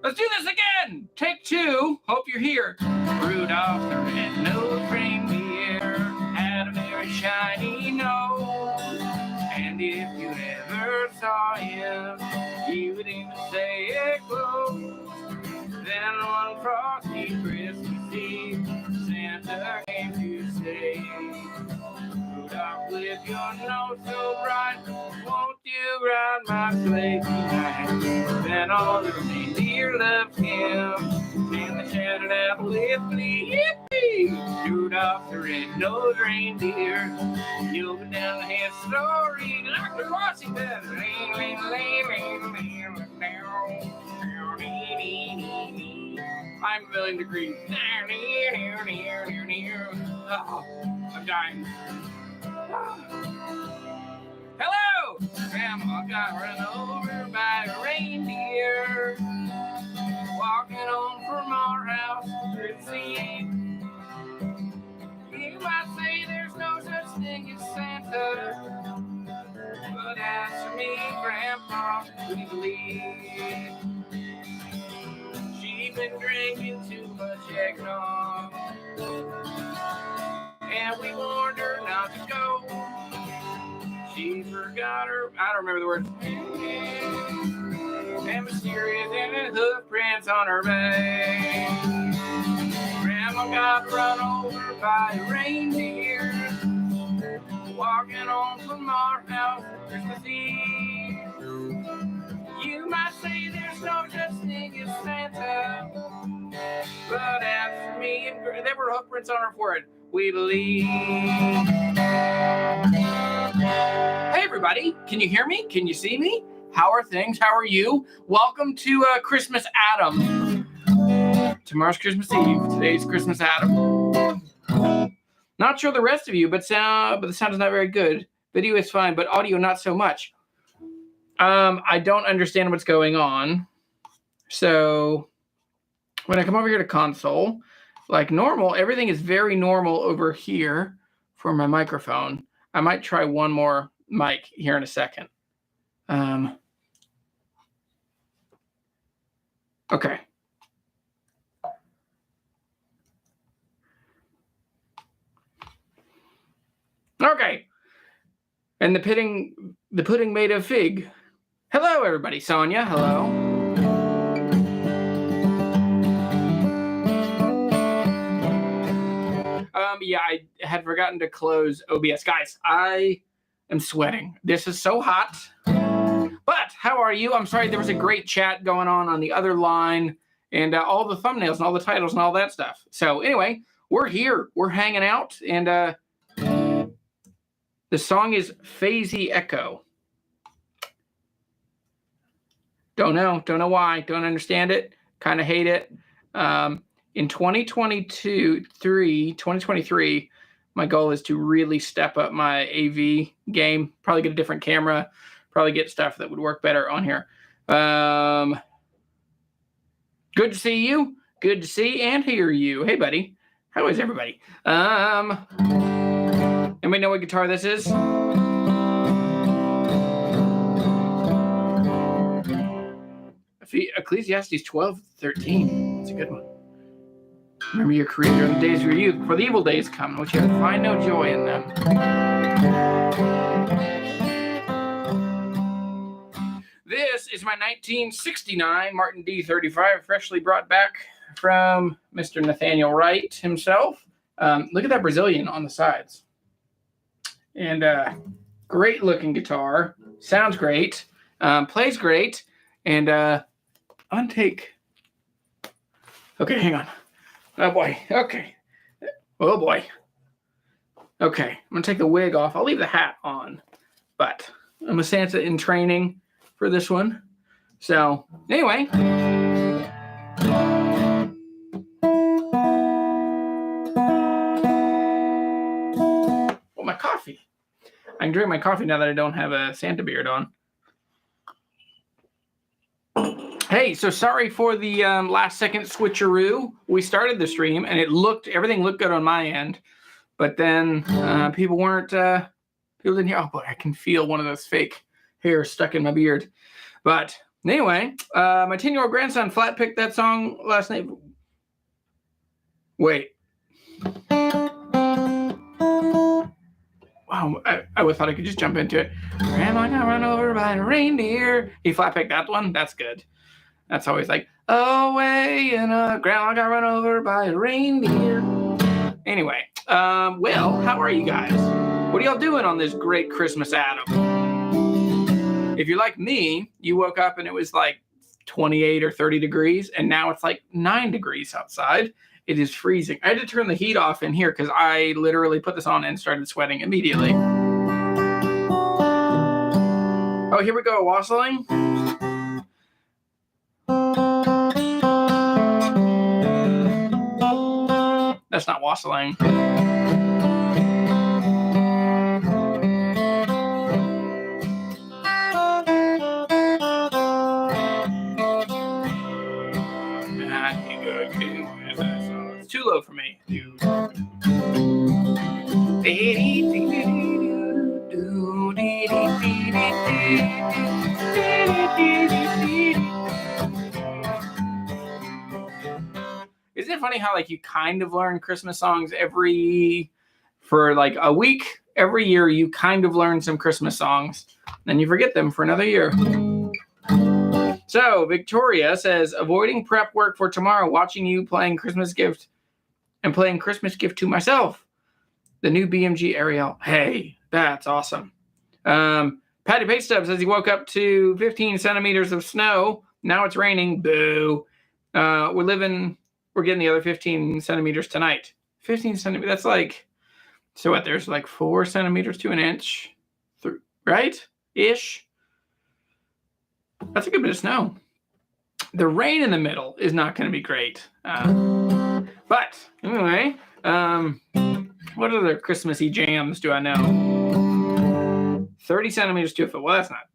Let's do this again. Take two. Hope you're here. Rudolph the red-nosed reindeer had a very shiny nose, and if you ever saw him, you would even say it close. Then one frosty Christmas Eve, Santa came to say, Rudolph, with your nose so bright, won't you ride my sleigh tonight? Then all the reindeer loved him, and they shouted out with glee, yippee! Rudolph the red-nosed reindeer, you'll go down the history like the crossing feather. 5 million degrees. Oh, I'm dying. Hello! Grandma got run over by a reindeer, walking home from our house Christmas Eve. You might say there's no such thing as Santa, but as for me, Grandpa, we believe she's been drinking too much eggnog, and we warned her not to go. She forgot her, I don't remember the words, and mysterious and hoof prints on her back. Grandma got run over by a reindeer, walking home from our house Christmas Eve. You might say there's no such thing as Santa, but as for me, and there were hoof prints on her forehead, we believe. Hey everybody, can you hear me? Can you see me? How are things? How are you? Welcome to Christmas Adam. Tomorrow's Christmas Eve. Today's Christmas Adam. Not sure the rest of you, but the sound is not very good. Video is fine, but audio not so much. I don't understand what's going on. So when I come over here to console, like normal, everything is very normal over here for my microphone. I might try one more mic here in a second. Okay. Okay. And the pudding made of fig. Hello, everybody. Sonia, hello. Yeah, I had forgotten to close OBS. Guys, I am sweating. This is so hot. But how are you? I'm sorry, there was a great chat going on the other line, and all the thumbnails and all the titles and all that stuff. So anyway, we're here. We're hanging out, and the song is Phasey Echo. Don't know why. Don't understand it. Kind of hate it. In 2023, my goal is to really step up my AV game. Probably get a different camera. Probably get stuff that would work better on here. Good to see you. Good to see and hear you. Hey, buddy. How is everybody? Anybody know what guitar this is? Ecclesiastes 12:13. It's a good one. Remember your Creator in the days of your youth, before the evil days come, which you find no joy in them. This is my 1969 Martin D35, freshly brought back from Mr. Nathaniel Wright himself. Look at that Brazilian on the sides. And great looking guitar. Sounds great. Plays great. And untake. Okay, hang on. Oh boy. Okay. Oh boy. Okay. I'm going to take the wig off. I'll leave the hat on. But I'm a Santa in training for this one. So, anyway. Oh, my coffee. I can drink my coffee now that I don't have a Santa beard on. Hey, so sorry for the last second switcheroo. We started the stream and everything looked good on my end, but then people didn't hear. Oh boy, I can feel one of those fake hairs stuck in my beard. But anyway, my 10-year-old grandson flat picked that song last night. Wait. Wow, I thought I could just jump into it. Grandma got run over by a reindeer. He flat picked that one. That's good. That's always like, away in a grandma got run over by a reindeer. Anyway, well, how are you guys? What are y'all doing on this great Christmas Adam? If you're like me, you woke up and it was like 28 or 30 degrees, and now it's like 9 degrees outside. It is freezing. I had to turn the heat off in here because I literally put this on and started sweating immediately. Oh, here we go, wassailing. That's not wassailing. It's too low for me. Isn't it funny how like you kind of learn Christmas songs for like a week? Every year you kind of learn some Christmas songs, then you forget them for another year. So Victoria says, avoiding prep work for tomorrow, watching you playing Christmas Gift and playing Christmas Gift to myself. The new BMG Ariel. Hey, that's awesome. Patty Paystub says he woke up to 15 centimeters of snow. Now it's raining. Boo. We're getting the other 15 centimeters tonight. 15 centimeters. That's like, so what? There's like 4 centimeters to an inch, right? Ish. That's a good bit of snow. The rain in the middle is not going to be great. But anyway, what other Christmassy jams do I know? 30 centimeters to a foot. Well, that's not.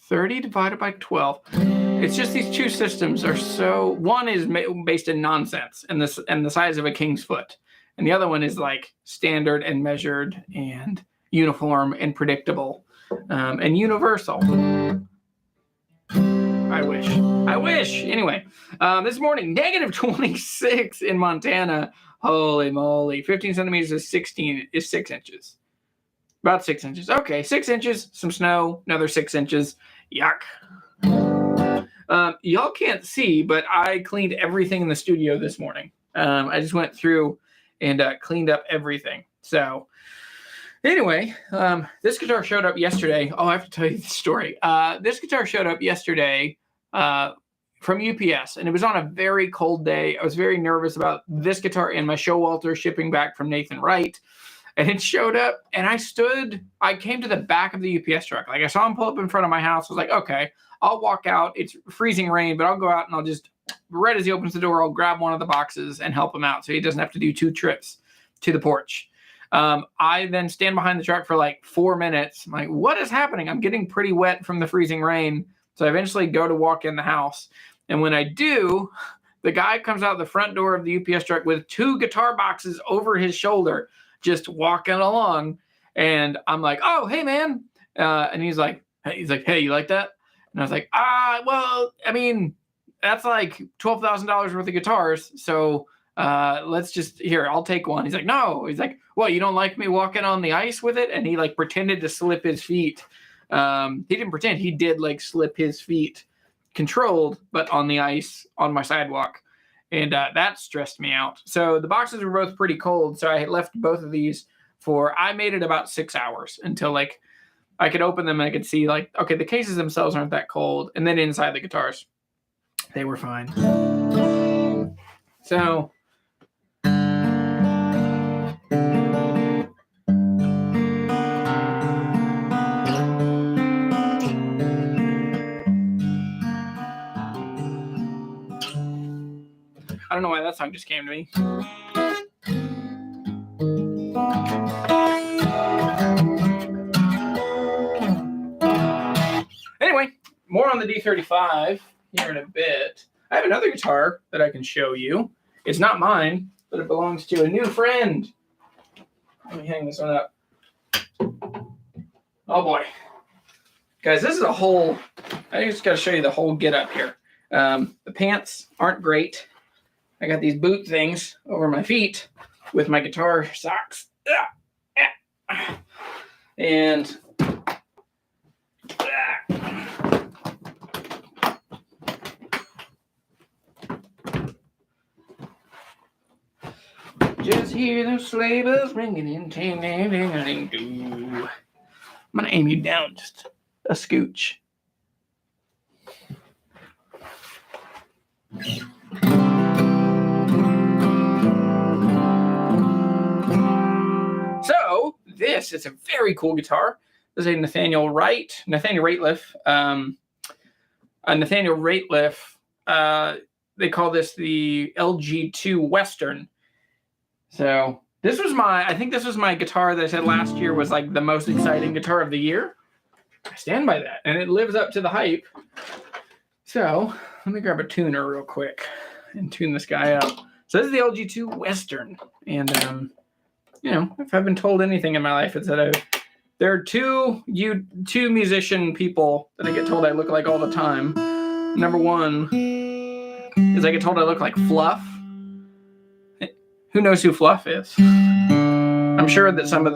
30 divided by 12. It's just these two systems are so. One is based in nonsense and the size of a king's foot, and the other one is like standard and measured and uniform and predictable and universal. I wish. Anyway, this morning, negative 26 in Montana. Holy moly! 15 centimeters is 6 inches. About 6 inches. Okay, 6 inches. Some snow. Another 6 inches. Yuck. Y'all can't see, but I cleaned everything in the studio this morning. I just went through and cleaned up everything. So anyway, this guitar showed up yesterday. Oh, I have to tell you the story. This guitar showed up yesterday from UPS, and it was on a very cold day. I was very nervous about this guitar and my Showalter shipping back from Nathan Wright. And it showed up, and I came to the back of the UPS truck. Like, I saw him pull up in front of my house. I was like, okay, I'll walk out. It's freezing rain, but I'll go out and I'll just, right as he opens the door, I'll grab one of the boxes and help him out so he doesn't have to do 2 trips to the porch. I then stand behind the truck for like 4 minutes. I'm like, what is happening? I'm getting pretty wet from the freezing rain. So I eventually go to walk in the house. And when I do, the guy comes out the front door of the UPS truck with 2 guitar boxes over his shoulder, just walking along. And I'm like, oh, hey, man. And he's like, hey, you like that? And I was like, well, I mean, that's like $12,000 worth of guitars. So let's just, here, I'll take one. He's like, no. He's like, well, you don't like me walking on the ice with it? And he like pretended to slip his feet. He didn't pretend. He did like slip his feet controlled, but on the ice on my sidewalk. And that stressed me out. So the boxes were both pretty cold. So I had left both of these I made it about 6 hours until like I could open them and I could see like, okay, the cases themselves aren't that cold. And then inside the guitars, they were fine. So I don't know why that song just came to me. Anyway, more on the D35 here in a bit. I have another guitar that I can show you. It's not mine, but it belongs to a new friend. Let me hang this one up. Oh boy. Guys, this is a whole, I just got to show you the whole get up here. The pants aren't great. I got these boot things over my feet with my guitar socks. And just hear those sleigh bells ringing in. I'm gonna aim you down just a scooch. So this is a very cool guitar. This is a Nathaniel Rateliff. Nathaniel Rateliff. They call this the LG2 Western. So this was I think this was my guitar that I said last year was like the most exciting guitar of the year. I stand by that, and it lives up to the hype. So let me grab a tuner real quick and tune this guy up. So this is the LG2 Western, and you know, if I've been told anything in my life, it's that there are two musician people that I get told I look like all the time. Number one is I get told I look like Fluff. Who knows who Fluff is? I'm sure that some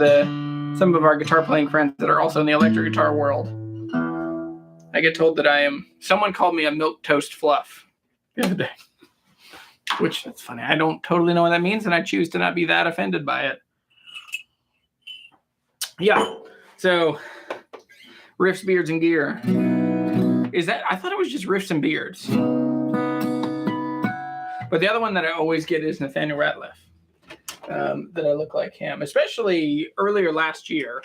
of our guitar playing friends that are also in the electric guitar world, I get told that someone called me a milk toast Fluff the other day. Which, that's funny. I don't totally know what that means, and I choose to not be that offended by it. Yeah. So, riffs, beards, and gear. I thought it was just riffs and beards. But the other one that I always get is Nathaniel Rateliff. That I look like him, especially earlier last year,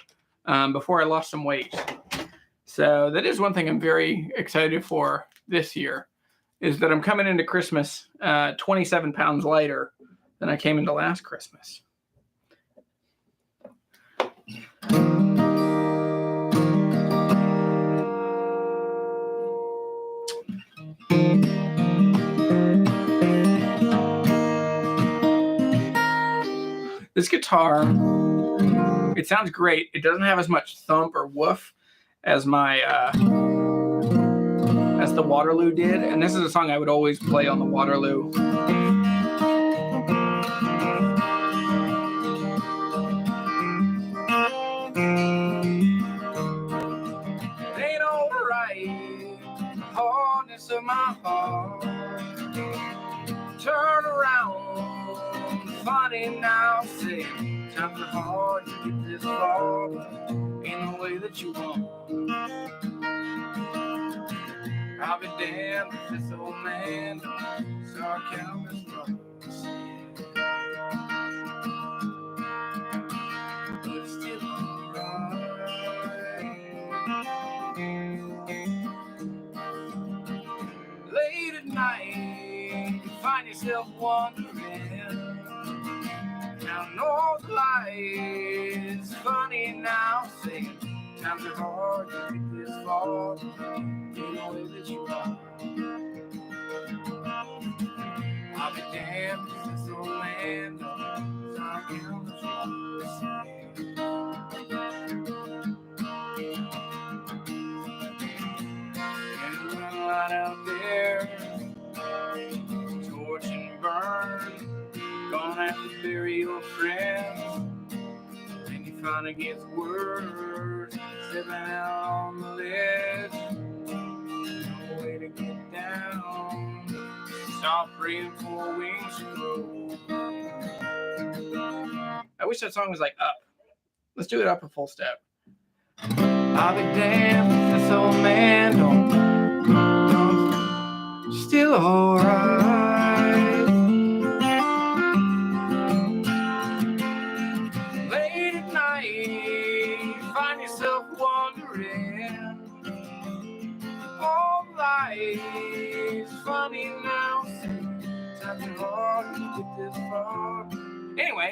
before I lost some weight. So that is one thing I'm very excited for this year, is that I'm coming into Christmas 27 pounds lighter than I came into last Christmas. This guitar, it sounds great. It doesn't have as much thump or woof as the Waterloo did, and this is a song I would always play on the Waterloo. It ain't alright, the hardness of my heart. Turn around, funny now, say times are hard to get this far, in the way that you want. I'll be damned if this old man don't start counting his bucks. But it's still alright. Late at night, you find yourself wondering, counting all the lights. Funny now, saying times are hard to get this far, in the way that you are. I'll be damned if this old man don't start counting his bucks. And run right out there, torch and burn, gonna have to bury your friends. And you finally get words, stepping out on the ledge, no way to get down. Stop praying for wings to grow. I wish that song was like up. Let's do it up a full step. I'll be damned if this old man don't still alright. Late at night, find yourself wondering, all lies funny now. Times are hard to get this far. Anyway.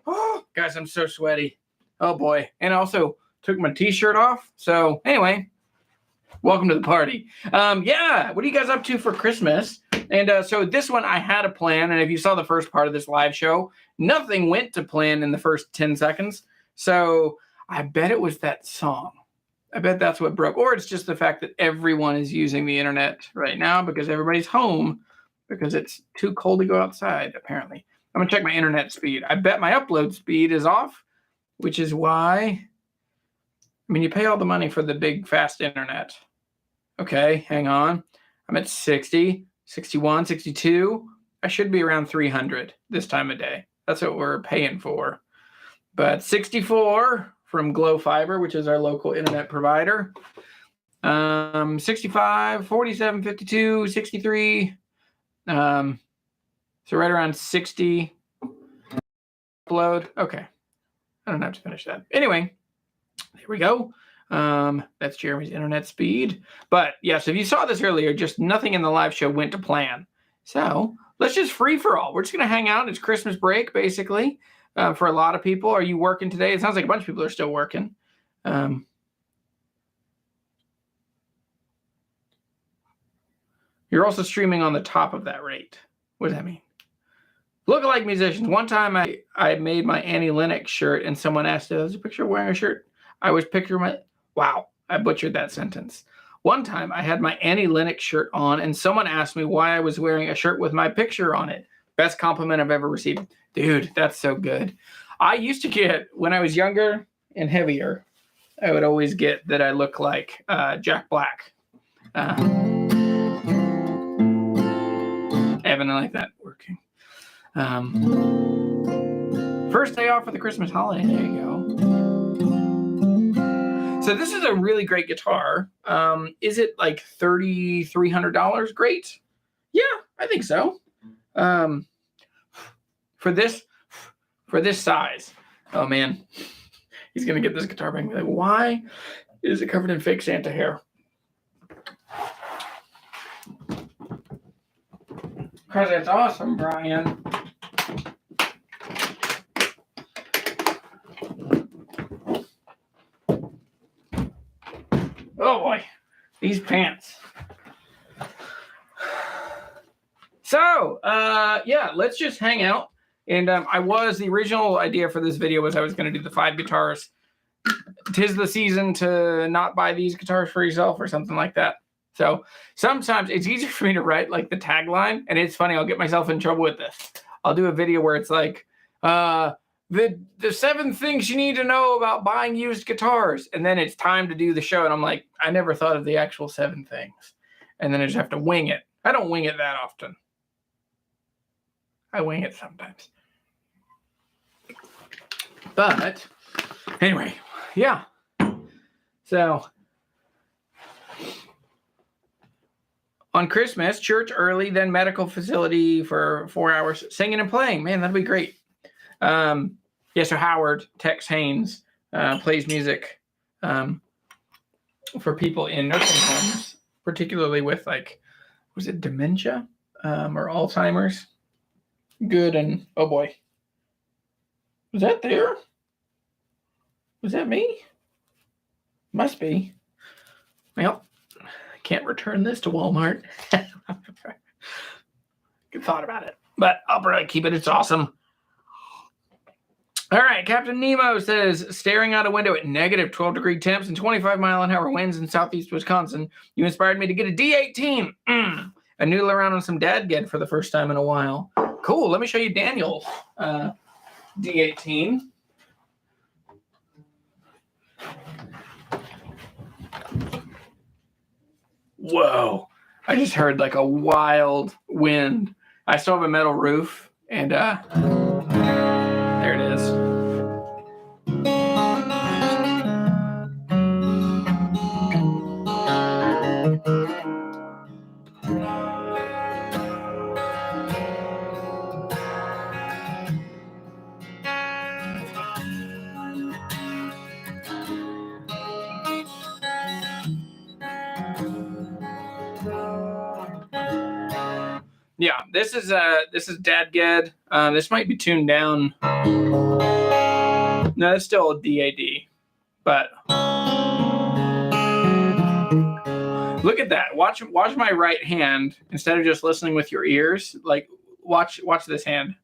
Oh, guys, I'm so sweaty. Oh, boy. And I also took my t-shirt off. So, anyway, welcome to the party. Yeah, what are you guys up to for Christmas? And so this one, I had a plan. And if you saw the first part of this live show, nothing went to plan in the first 10 seconds. So I bet it was that song. I bet that's what broke. Or it's just the fact that everyone is using the internet right now because everybody's home because it's too cold to go outside, apparently. I'm going to check my internet speed. I bet my upload speed is off, which is why... I mean, you pay all the money for the big, fast internet. Okay, hang on. I'm at 60, 61, 62. I should be around 300 this time of day. That's what we're paying for. But 64 from Glow Fiber, which is our local internet provider. 65, 47, 52, 63. So right around 60 upload. Okay. I don't have to finish that. Anyway, there we go. That's Jeremy's internet speed. But yes, if you saw this earlier, just nothing in the live show went to plan. So let's just free for all. We're just going to hang out. It's Christmas break, basically, for a lot of people. Are you working today? It sounds like a bunch of people are still working. You're also streaming on the top of that rate. What does that mean? Lookalike musicians. One time I made my Annie Lennox shirt and someone asked, is a picture of wearing a shirt? I was picturing my... Wow, I butchered that sentence. One time I had my Annie Lennox shirt on and someone asked me why I was wearing a shirt with my picture on it. Best compliment I've ever received. Dude, that's so good. I used to get, when I was younger and heavier, I would always get that I look like Jack Black. Evan, I like that working. First day off for the Christmas holiday. There you go. So this is a really great guitar. Is it like $3,300? Great. Yeah, I think so. For this size. Oh man, he's gonna get this guitar back and be like, why is it covered in fake Santa hair? Because it's awesome, Brian. Oh boy, these pants. So, yeah, let's just hang out. And the original idea for this video was I was going to do the 5 guitars. 'Tis the season to not buy these guitars for yourself or something like that. So sometimes it's easier for me to write like the tagline, and it's funny, I'll get myself in trouble with this. I'll do a video where it's like, the 7 things you need to know about buying used guitars. And then it's time to do the show. And I'm like, I never thought of the actual 7 things. And then I just have to wing it. I don't wing it that often. I wing it sometimes. But anyway, yeah. So on Christmas, church early, then medical facility for 4 hours, singing and playing. Man, that'd be great. Yeah, so Howard, Tex Haynes, plays music for people in nursing homes, particularly with like, was it dementia or Alzheimer's? Good. And oh boy, was that there? Was that me? Must be. Well, I can't return this to Walmart. Good thought about it, but I'll probably keep it. It's awesome. All right, Captain Nemo says, staring out a window at negative 12-degree temps and 25-mile-an-hour winds in southeast Wisconsin, you inspired me to get a D18. I noodle around on some DADGED for the first time in a while. Cool, let me show you Daniel's D18. Whoa, I just heard like a wild wind. I still have a metal roof, and there it is. Yeah, this is DADGED. This might be tuned down. No, it's still a DAD, but look at that. Watch my right hand instead of just listening with your ears. Like watch this hand.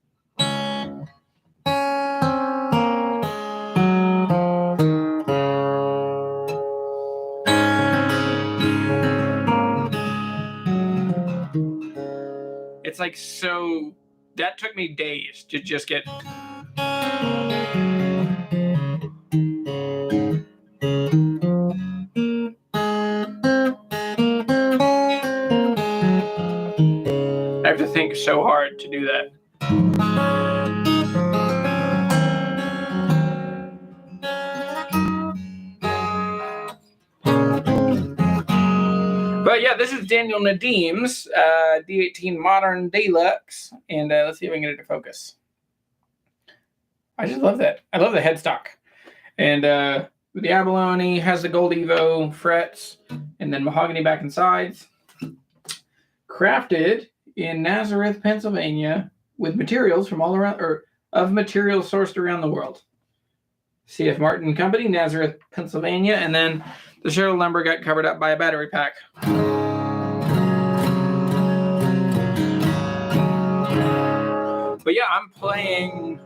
like so, that took me days to just get. I have to think so hard to do that. But yeah, this is Daniel Nadim's D18 Modern Deluxe, and let's see if I can get it to focus. I just love that. I love the headstock. And the abalone has the gold Evo frets, and then mahogany back and sides. Crafted in Nazareth, Pennsylvania, with materials from all around, or of materials sourced around the world. C.F. Martin Company, Nazareth, Pennsylvania, and then the serial number got covered up by a battery pack. But yeah, I'm playing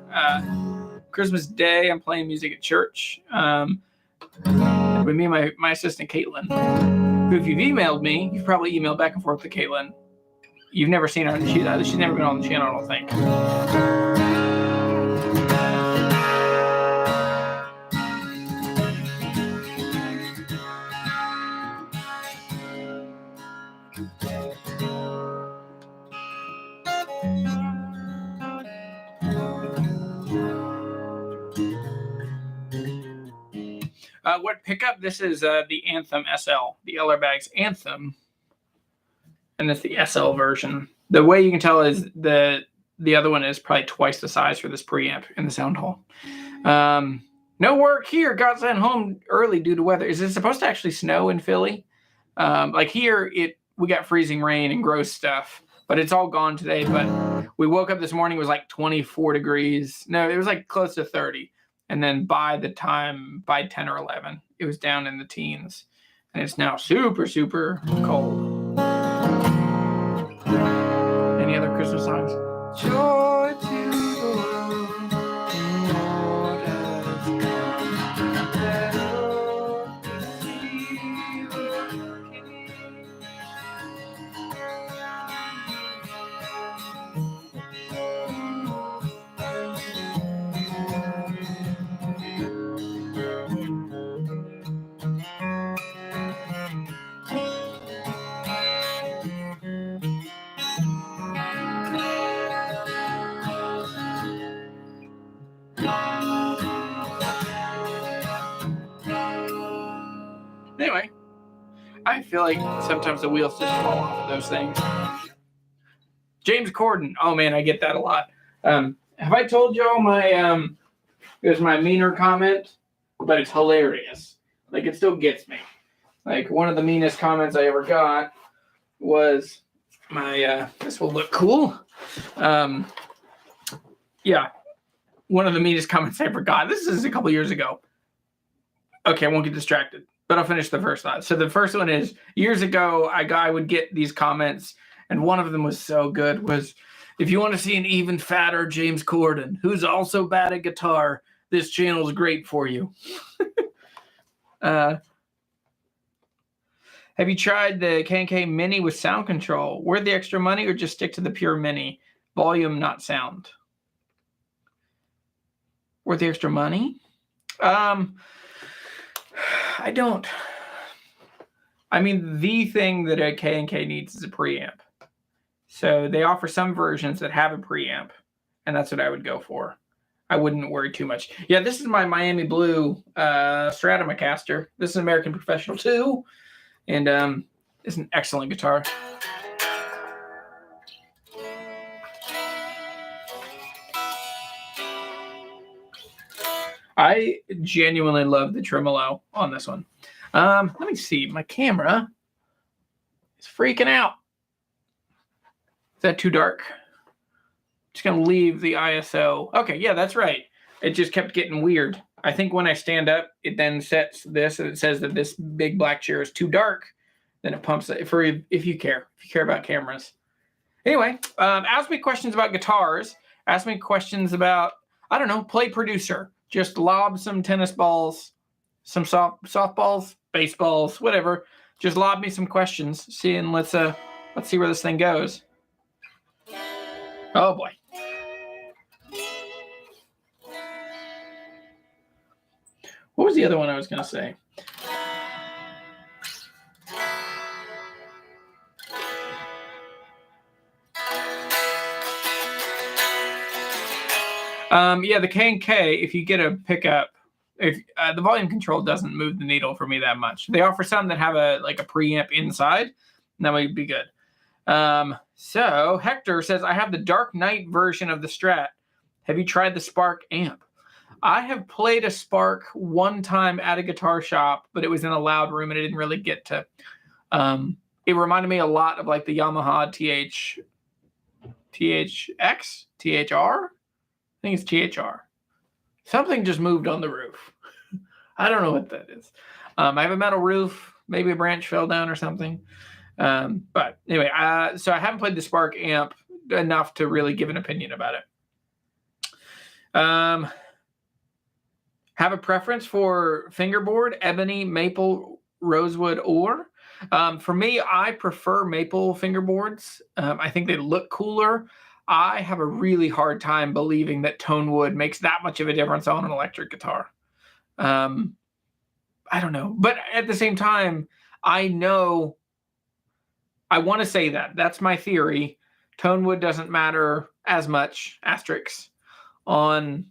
Christmas Day. I'm playing music at church with me and my assistant, Caitlin, who, if you've emailed me, you've probably emailed back and forth to Caitlin. You've never seen her. She's never been on the channel, I don't think. What pickup? This is the Anthem SL, the Ellerbags Anthem, and it's the SL version. The way you can tell is the other one is probably twice the size for this preamp in the sound hole. No work here. Got sent home early due to weather. Is it supposed to actually snow in Philly? Like here, we got freezing rain and gross stuff, but it's all gone today. But we woke up this morning, it was like 24 degrees. No, it was like close to 30. And then by 10 or 11, it was down in the teens. And it's now super, super cold. Any other Christmas songs? Joy to the world, Lord has come. Let us receive the King. Anyway, I feel like sometimes the wheels just fall off of those things. James Corden. Oh man, I get that a lot. Have I told y'all it was my meaner comment? But it's hilarious. Like, it still gets me. Like, one of the meanest comments I ever got was this will look cool. Yeah, one of the meanest comments I ever got. This is a couple years ago. Okay, I won't get distracted, but I'll finish the first thought. So the first one is, years ago, I would get these comments, and one of them was so good, was, if you want to see an even fatter James Corden, who's also bad at guitar, this channel is great for you. Have you tried the K&K Mini with sound control? Worth the extra money, or just stick to the pure Mini? Volume, not sound. Worth the extra money? I don't. I mean, the thing that a K&K needs is a preamp. So they offer some versions that have a preamp, and that's what I would go for. I wouldn't worry too much. Yeah, this is my Miami Blue Stratocaster. This is an American Professional 2, and it's an excellent guitar. I genuinely love the tremolo on this one. Let me see. My camera is freaking out. Is that too dark? Just going to leave the ISO. Okay, yeah, that's right. It just kept getting weird. I think when I stand up, it then sets this, and it says that this big black chair is too dark. Then it pumps it for if you care about cameras. Anyway, ask me questions about guitars. Ask me questions about, I don't know, play producer. Just lob some tennis balls, some softballs, baseballs, whatever. Just lob me some questions. Let's see where this thing goes. Oh boy. What was the other one I was going to say? Yeah, the K&K, if you get a pickup, if the volume control doesn't move the needle for me that much. They offer some that have a preamp inside, and that would be good. So Hector says, I have the Dark Knight version of the Strat. Have you tried the Spark amp? I have played a Spark one time at a guitar shop, but it was in a loud room and I didn't really get to. It reminded me a lot of like the Yamaha THX, THR. I think it's THR. Something just moved on the roof. I don't know what that is. I have a metal roof. Maybe a branch fell down or something. But anyway, so I haven't played the Spark amp enough to really give an opinion about it. Have a preference for fingerboard, ebony, maple, rosewood, or? For me, I prefer maple fingerboards. I think they look cooler. I have a really hard time believing that tone wood makes that much of a difference on an electric guitar. I don't know. But at the same time, I know I want to say that. That's my theory. Tone wood doesn't matter as much, asterisks, on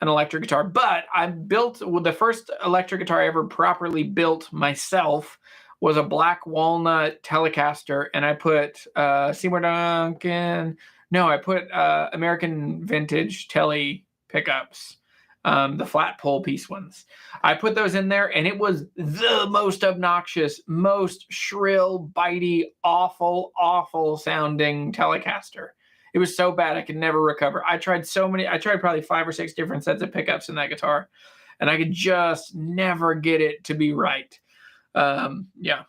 an electric guitar. But I built, the first electric guitar I ever properly built myself was a black walnut Telecaster, and I put Seymour Duncan... No, I put American vintage Tele pickups, the flat pole piece ones. I put those in there, and it was the most obnoxious, most shrill, bitey, awful, awful sounding Telecaster. It was so bad I could never recover. I tried probably 5 or 6 different sets of pickups in that guitar, and I could just never get it to be right. Yeah.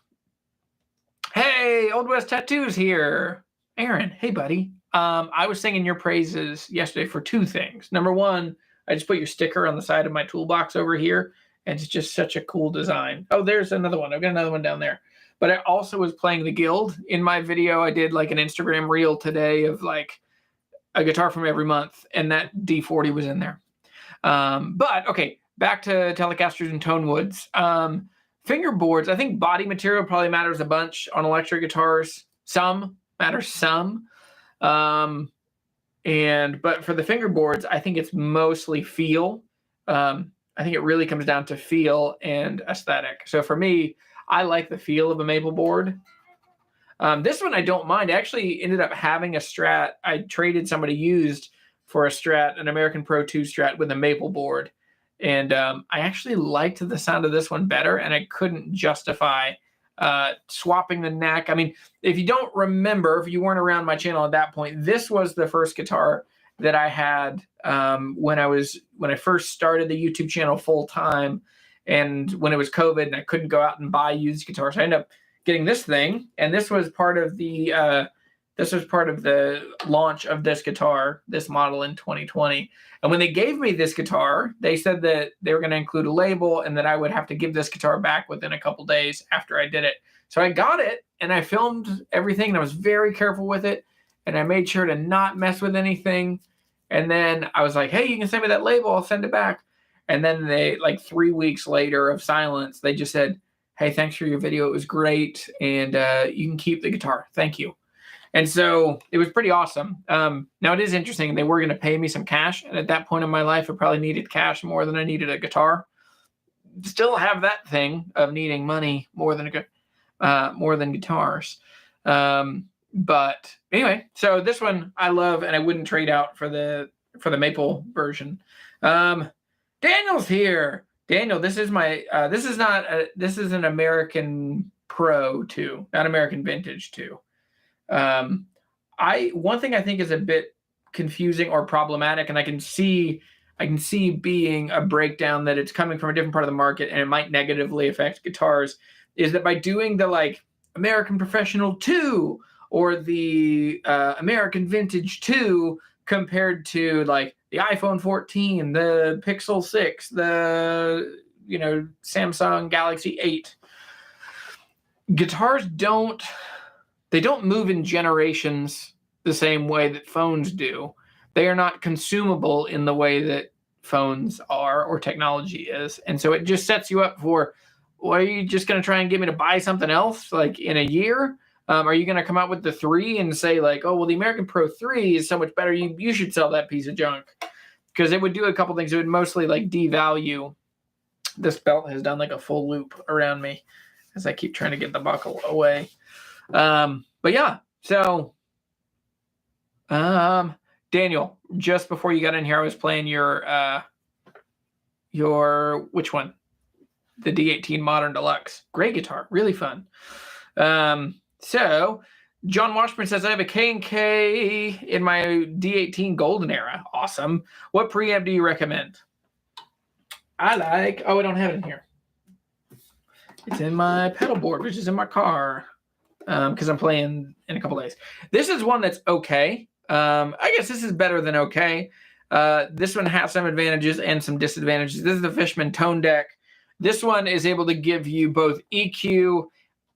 Hey, Old West Tattoos here. Aaron, hey, buddy. I was singing your praises yesterday for 2 things. Number one, I just put your sticker on the side of my toolbox over here, and it's just such a cool design. Oh, there's another one. I've got another one down there. But I also was playing the Guild. In my video, I did like an Instagram reel today of like a guitar from every month, and that D40 was in there. But, okay, back to Telecasters and tone woods. Fingerboards, I think body material probably matters a bunch on electric guitars. Some matters some. But for the fingerboards, I think it's mostly feel. I think it really comes down to feel and aesthetic. So for me, I like the feel of a maple board. This one I don't mind. I actually ended up having a Strat. I traded somebody used for a Strat, an American Pro 2 Strat with a maple board. And I actually liked the sound of this one better, and I couldn't justify swapping the neck. I mean, if you don't remember, if you weren't around my channel at that point, this was the first guitar that I had when I first started the YouTube channel full time, and when it was COVID and I couldn't go out and buy used guitars. I ended up getting this thing, and this was part of the launch of this guitar, this model in 2020. And when they gave me this guitar, they said that they were going to include a label and that I would have to give this guitar back within a couple days after I did it. So I got it, and I filmed everything, and I was very careful with it, and I made sure to not mess with anything. And then I was like, hey, you can send me that label, I'll send it back. And then they, like 3 weeks later of silence, they just said, hey, thanks for your video, it was great, and you can keep the guitar, thank you. And so it was pretty awesome. Now, it is interesting. They were going to pay me some cash. And at that point in my life, I probably needed cash more than I needed a guitar. Still have that thing of needing money more than guitars. But anyway, so this one I love, and I wouldn't trade out for the maple version. Daniel's here. Daniel, this is an American Pro 2, not American Vintage 2. One thing I think is a bit confusing or problematic, and I can see being a breakdown that it's coming from a different part of the market and it might negatively affect guitars, is that by doing the like American Professional 2 or the American Vintage 2 compared to like the iPhone 14, the Pixel 6, the Samsung Galaxy 8, guitars don't move in generations the same way that phones do. They are not consumable in the way that phones are or technology is. And so it just sets you up for, well, are you just going to try and get me to buy something else like in a year? Are you going to come out with the 3 and say like, oh, well, the American Pro 3 is so much better. You should sell that piece of junk. Because it would do a couple things. It would mostly like devalue. This belt has done like a full loop around me as I keep trying to get the buckle away. But yeah, so Daniel, just before you got in here, I was playing your which one? The D18 Modern Deluxe. Great guitar, really fun. So John Washburn says, I have a K&K in my D18 Golden Era. Awesome. What preamp do you recommend? I like, oh, I don't have it in here. It's in my pedal board, which is in my car, because I'm playing in a couple days. This is one that's okay. I guess this is better than okay. This one has some advantages and some disadvantages. This is the Fishman ToneDEQ. This one is able to give you both EQ.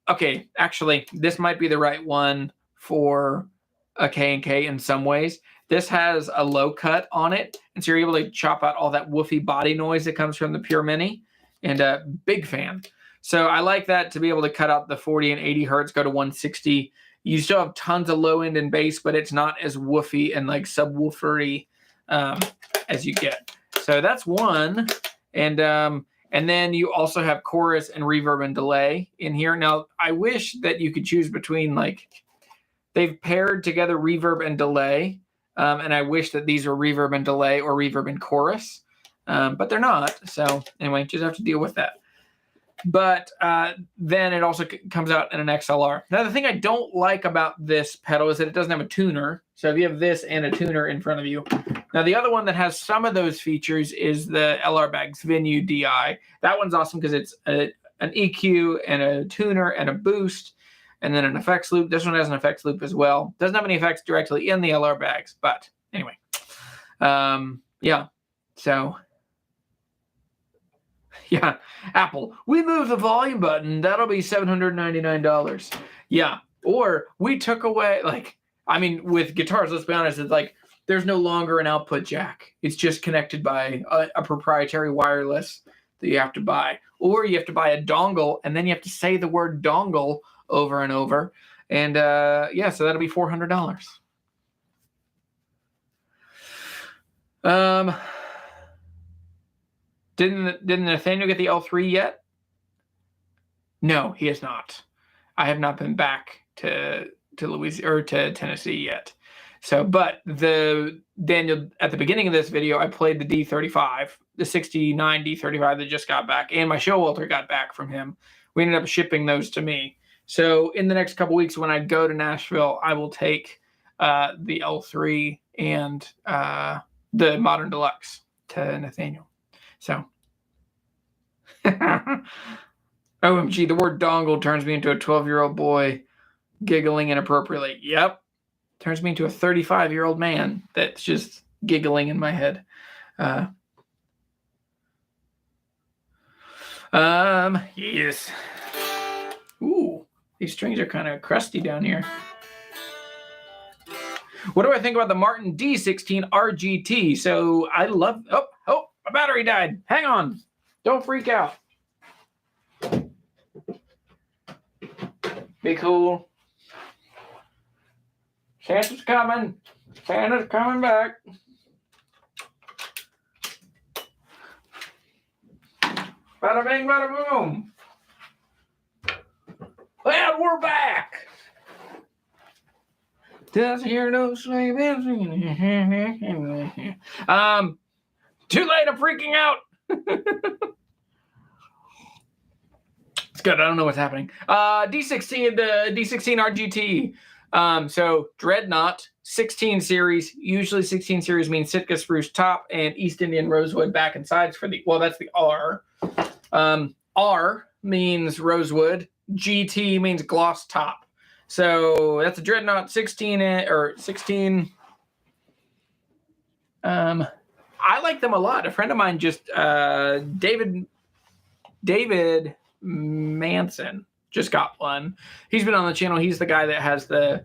Okay, actually, this might be the right one for a K&K in some ways. This has a low cut on it, and so you're able to chop out all that woofy body noise that comes from the Pure Mini, and a big fan. So I like that to be able to cut out the 40 and 80 hertz, go to 160. You still have tons of low end and bass, but it's not as woofy and like subwoofery as you get. So that's one. And then you also have chorus and reverb and delay in here. Now, I wish that you could choose between like, they've paired together reverb and delay. And I wish that these are reverb and delay or reverb and chorus, but they're not. So anyway, just have to deal with that. But then it also comes out in an XLR. Now, the thing I don't like about this pedal is that it doesn't have a tuner. So if you have this and a tuner in front of you. Now, the other one that has some of those features is the LR Baggs Venue DI. That one's awesome because it's an EQ and a tuner and a boost, and then an effects loop. This one has an effects loop as well. Doesn't have any effects directly in the LR Baggs, but anyway. Yeah, so... Yeah, Apple, we moved the volume button. That'll be $799. Yeah, or we took away, like, I mean, with guitars, let's be honest, it's like there's no longer an output jack. It's just connected by a proprietary wireless that you have to buy. Or you have to buy a dongle, and then you have to say the word dongle over and over. And, yeah, so that'll be $400. Didn't Nathaniel get the L3 yet? No, he has not. I have not been back to Louisiana or to Tennessee yet. So, but Daniel, at the beginning of this video, I played the D35, the 69 D35 that just got back, and my Showalter got back from him. We ended up shipping those to me. So in the next couple weeks, when I go to Nashville, I will take the L3 and the Modern Deluxe to Nathaniel. So, OMG, the word dongle turns me into a 12-year-old boy giggling inappropriately. Yep. Turns me into a 35-year-old man that's just giggling in my head. Yes. Ooh, these strings are kind of crusty down here. What do I think about the Martin D16 RGT? So I love... Oh, my battery died. Hang on. Don't freak out. Be cool. Santa's coming. Santa's coming back. Bada bing, bada boom. Well, we're back. Does hear no sleigh bells? Too late. I'm freaking out. It's good. I don't know what's happening. D16, the D16 RGT. So Dreadnought 16 series. Usually 16 series means Sitka spruce top and East Indian rosewood back and sides for the. Well, that's the R. R means rosewood. GT means gloss top. So that's a Dreadnought 16 or 16. I like them a lot. A friend of mine just David Manson just got one. He's been on the channel. He's the guy that has the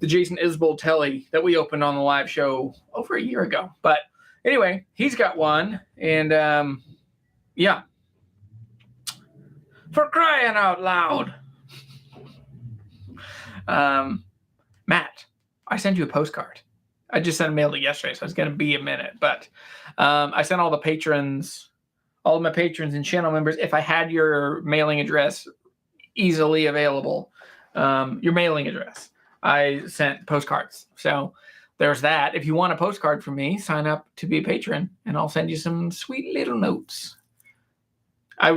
the Jason Isbell Telly that we opened on the live show over a year ago. But anyway, he's got one, and yeah. For crying out loud. Matt, I sent you a postcard. I just sent a mail yesterday, so it's going to be a minute. But I sent all the patrons, all of my patrons and channel members, if I had your mailing address easily available, your mailing address, I sent postcards. So there's that. If you want a postcard from me, sign up to be a patron, and I'll send you some sweet little notes. I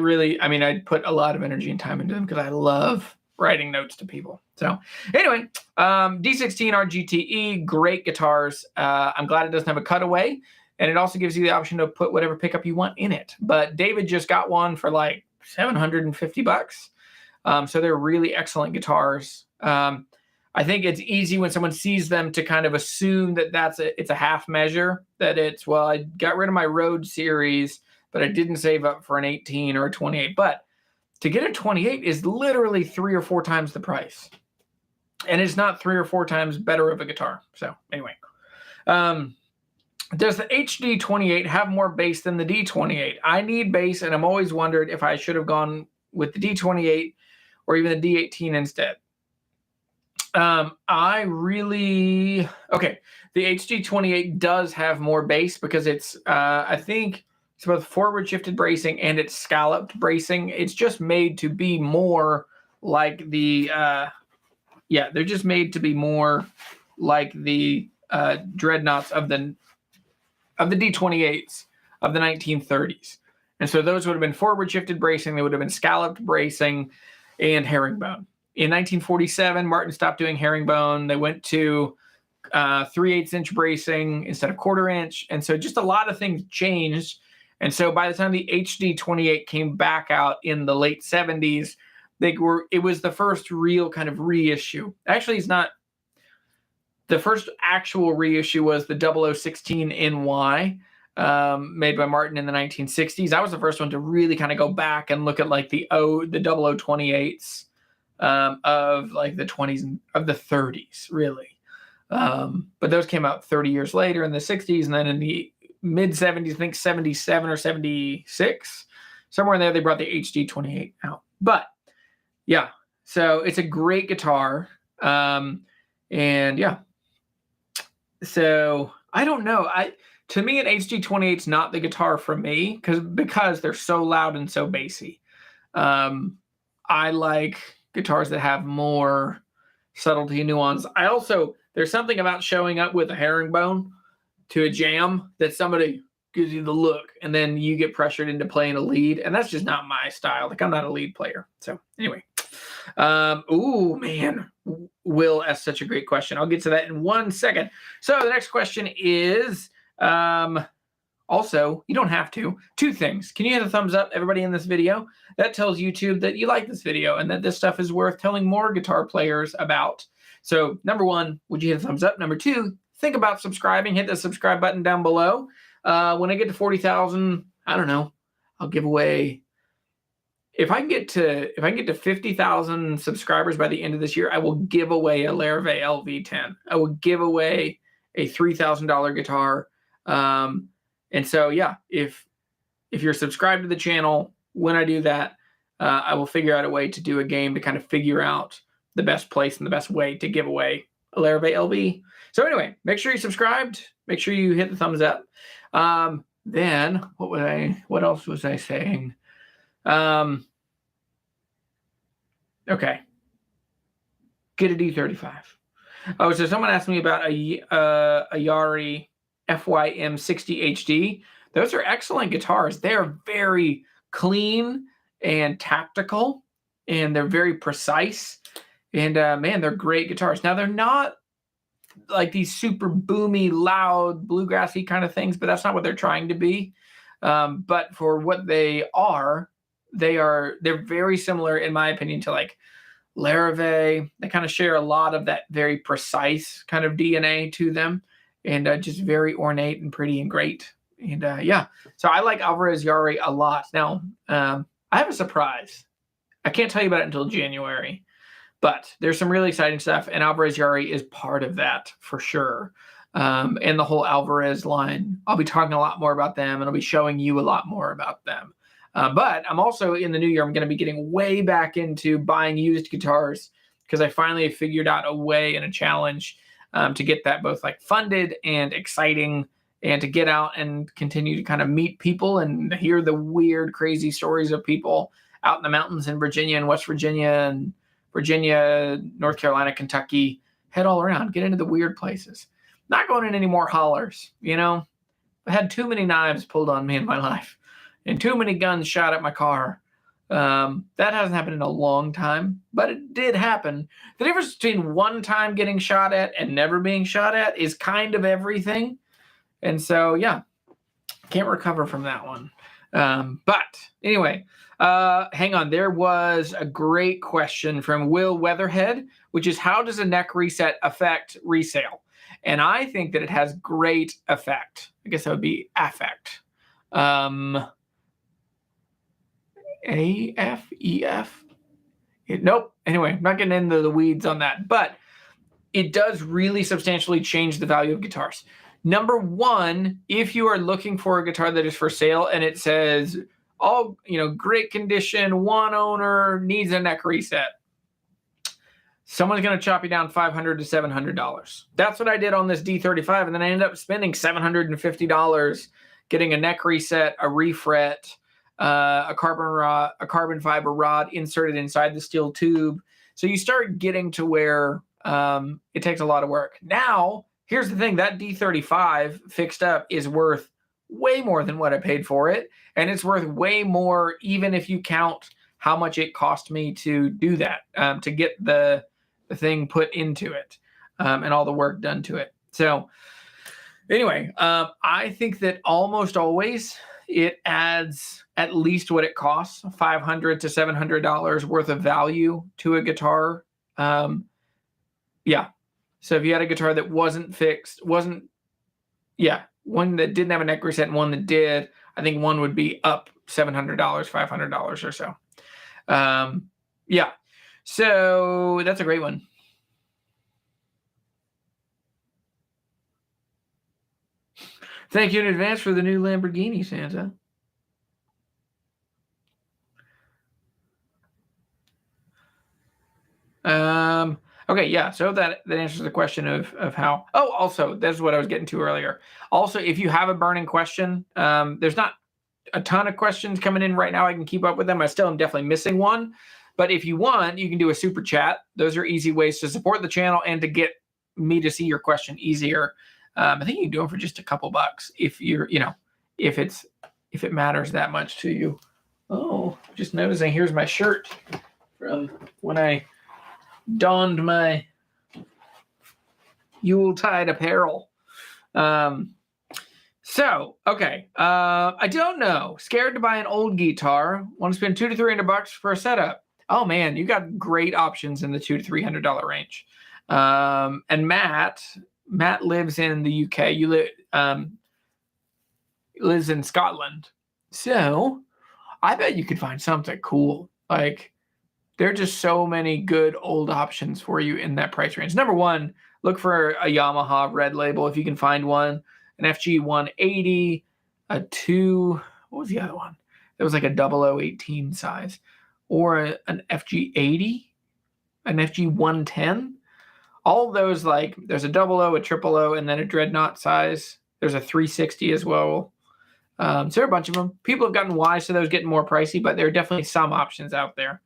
put a lot of energy and time into them because I love writing notes to people. So anyway, D16 RGTE, great guitars. I'm glad it doesn't have a cutaway, and it also gives you the option to put whatever pickup you want in it. But David just got one for like $750. So they're really excellent guitars. I think it's easy when someone sees them to kind of assume that it's a half measure, that it's, well, I got rid of my Rhodes series, but I didn't save up for an 18 or a 28. But to get a 28 is literally 3 or 4 times the price. And it's not 3 or 4 times better of a guitar. So anyway, does the HD 28 have more bass than the D28? I need bass, and I'm always wondered if I should have gone with the D28 or even the D18 instead. The HD 28 does have more bass because it's, I think it's both forward shifted bracing and it's scalloped bracing. It's just made to be more like the, they're just made to be more like the dreadnoughts of the D28s of the 1930s. And so those would have been forward shifted bracing. They would have been scalloped bracing and herringbone. In 1947, Martin stopped doing herringbone. They went to 3/8 inch bracing instead of 1/4 inch. And so just a lot of things changed. And so by the time the HD 28 came back out in the late 70s, it was the first real kind of reissue. Actually, it's not. The first actual reissue was the 0016 NY, made by Martin in the 1960s. That was the first one to really kind of go back and look at like the 0028s of like the 20s and of the 30s, really. But those came out 30 years later in the 60s, and then in the mid 70s, I think 77 or 76, somewhere in there, they brought the HD 28 out. But yeah, so it's a great guitar. And yeah, so I don't know. To me, an HD 28 is not the guitar for me because they're so loud and so bassy. I like guitars that have more subtlety and nuance. There's something about showing up with a herringbone to a jam that somebody gives you the look, and then you get pressured into playing a lead, and that's just not my style. Like, I'm not a lead player. So anyway, ooh, man, Will asked such a great question. I'll get to that in 1 second. So the next question is, also, you don't have to. 2 things. Can you hit a thumbs up, everybody, in this video? That tells YouTube that you like this video and that this stuff is worth telling more guitar players about. So number 1, would you hit a thumbs up? Number 2, think about subscribing. Hit the subscribe button down below. When I get to 40,000, I don't know, I'll give away. If I can get to 50,000 subscribers by the end of this year, I will give away a Larrivee LV10. I will give away a $3,000 guitar. And so, yeah, if you're subscribed to the channel, when I do that, I will figure out a way to do a game to kind of figure out the best place and the best way to give away a Larrivee LV. So anyway, make sure you're subscribed. Make sure you hit the thumbs up. Then what else was I saying? Okay. Get a D35. Oh, so someone asked me about a Yari FYM 60 HD. Those are excellent guitars. They're very clean and tactical, and they're very precise. And man, they're great guitars. Now, they're not like these super boomy, loud, bluegrassy kind of things, but that's not what they're trying to be. But for what they're very similar, in my opinion, to like Larrivee. They kind of share a lot of that very precise kind of DNA to them, and just very ornate and pretty and great. And yeah, so I like Alvarez Yari a lot. Now, I have a surprise. I can't tell you about it until January, But there's some really exciting stuff, and Alvarez Yari is part of that for sure. And the whole Alvarez line. I'll be talking a lot more about them, and I'll be showing you a lot more about them. But I'm also, in the new year, I'm going to be getting way back into buying used guitars, because I finally figured out a way and a challenge to get that both like funded and exciting, and to get out and continue to kind of meet people and hear the weird, crazy stories of people out in the mountains in Virginia and West Virginia and Virginia, North Carolina, Kentucky, head all around, get into the weird places. Not going in any more hollers, you know. I had too many knives pulled on me in my life and too many guns shot at my car. That hasn't happened in a long time, but it did happen. The difference between one time getting shot at and never being shot at is kind of everything. And so, yeah, can't recover from that one. But anyway, hang on. There was a great question from Will Weatherhead, which is, how does a neck reset affect resale? And I think that it has great effect. I guess that would be affect. A-F-E-F? Nope. Anyway, I'm not getting into the weeds on that. But it does really substantially change the value of guitars. Number one, if you are looking for a guitar that is for sale and it says, all, great condition, one owner, needs a neck reset, someone's going to chop you down $500 to $700. That's what I did on this D35, and then I ended up spending $750 getting a neck reset, a refret, a carbon fiber rod inserted inside the steel tube. So you start getting to where it takes a lot of work. Now, here's the thing, that D35 fixed up is worth way more than what I paid for it. And it's worth way more even if you count how much it cost me to do that, to get the thing put into it, and all the work done to it. So anyway, I think that almost always it adds at least what it costs, $500 to $700 worth of value to a guitar. Yeah. So if you had a guitar that wasn't fixed, one that didn't have a neck reset and one that did, I think one would be up $700, $500 or so. Yeah. So that's a great one. Thank you in advance for the new Lamborghini, Santa. Okay, yeah, so that answers the question of how. Oh, also, that's what I was getting to earlier. Also, if you have a burning question, there's not a ton of questions coming in right now. I can keep up with them. I still am definitely missing one. But if you want, you can do a super chat. Those are easy ways to support the channel and to get me to see your question easier. I think you can do them for just a couple bucks if you're, if it matters that much to you. Oh, just noticing, here's my shirt from when I donned my Yuletide apparel. So, okay. I don't know. Scared to buy an old guitar. Want to spend $200 to $300 for a setup. Oh man, you got great options in the $200 to $300 range. And Matt lives in the UK. Lives in Scotland. So I bet you could find something cool. Like, there are just so many good old options for you in that price range. Number one, look for a Yamaha red label if you can find one. An FG 180, what was the other one? It was like a 0018 size. Or an FG 80, an FG 110. All of those, like, there's a 00, a 000, and then a dreadnought size. There's a 360 as well. So there are a bunch of them. People have gotten wise to those getting more pricey, but there are definitely some options out there.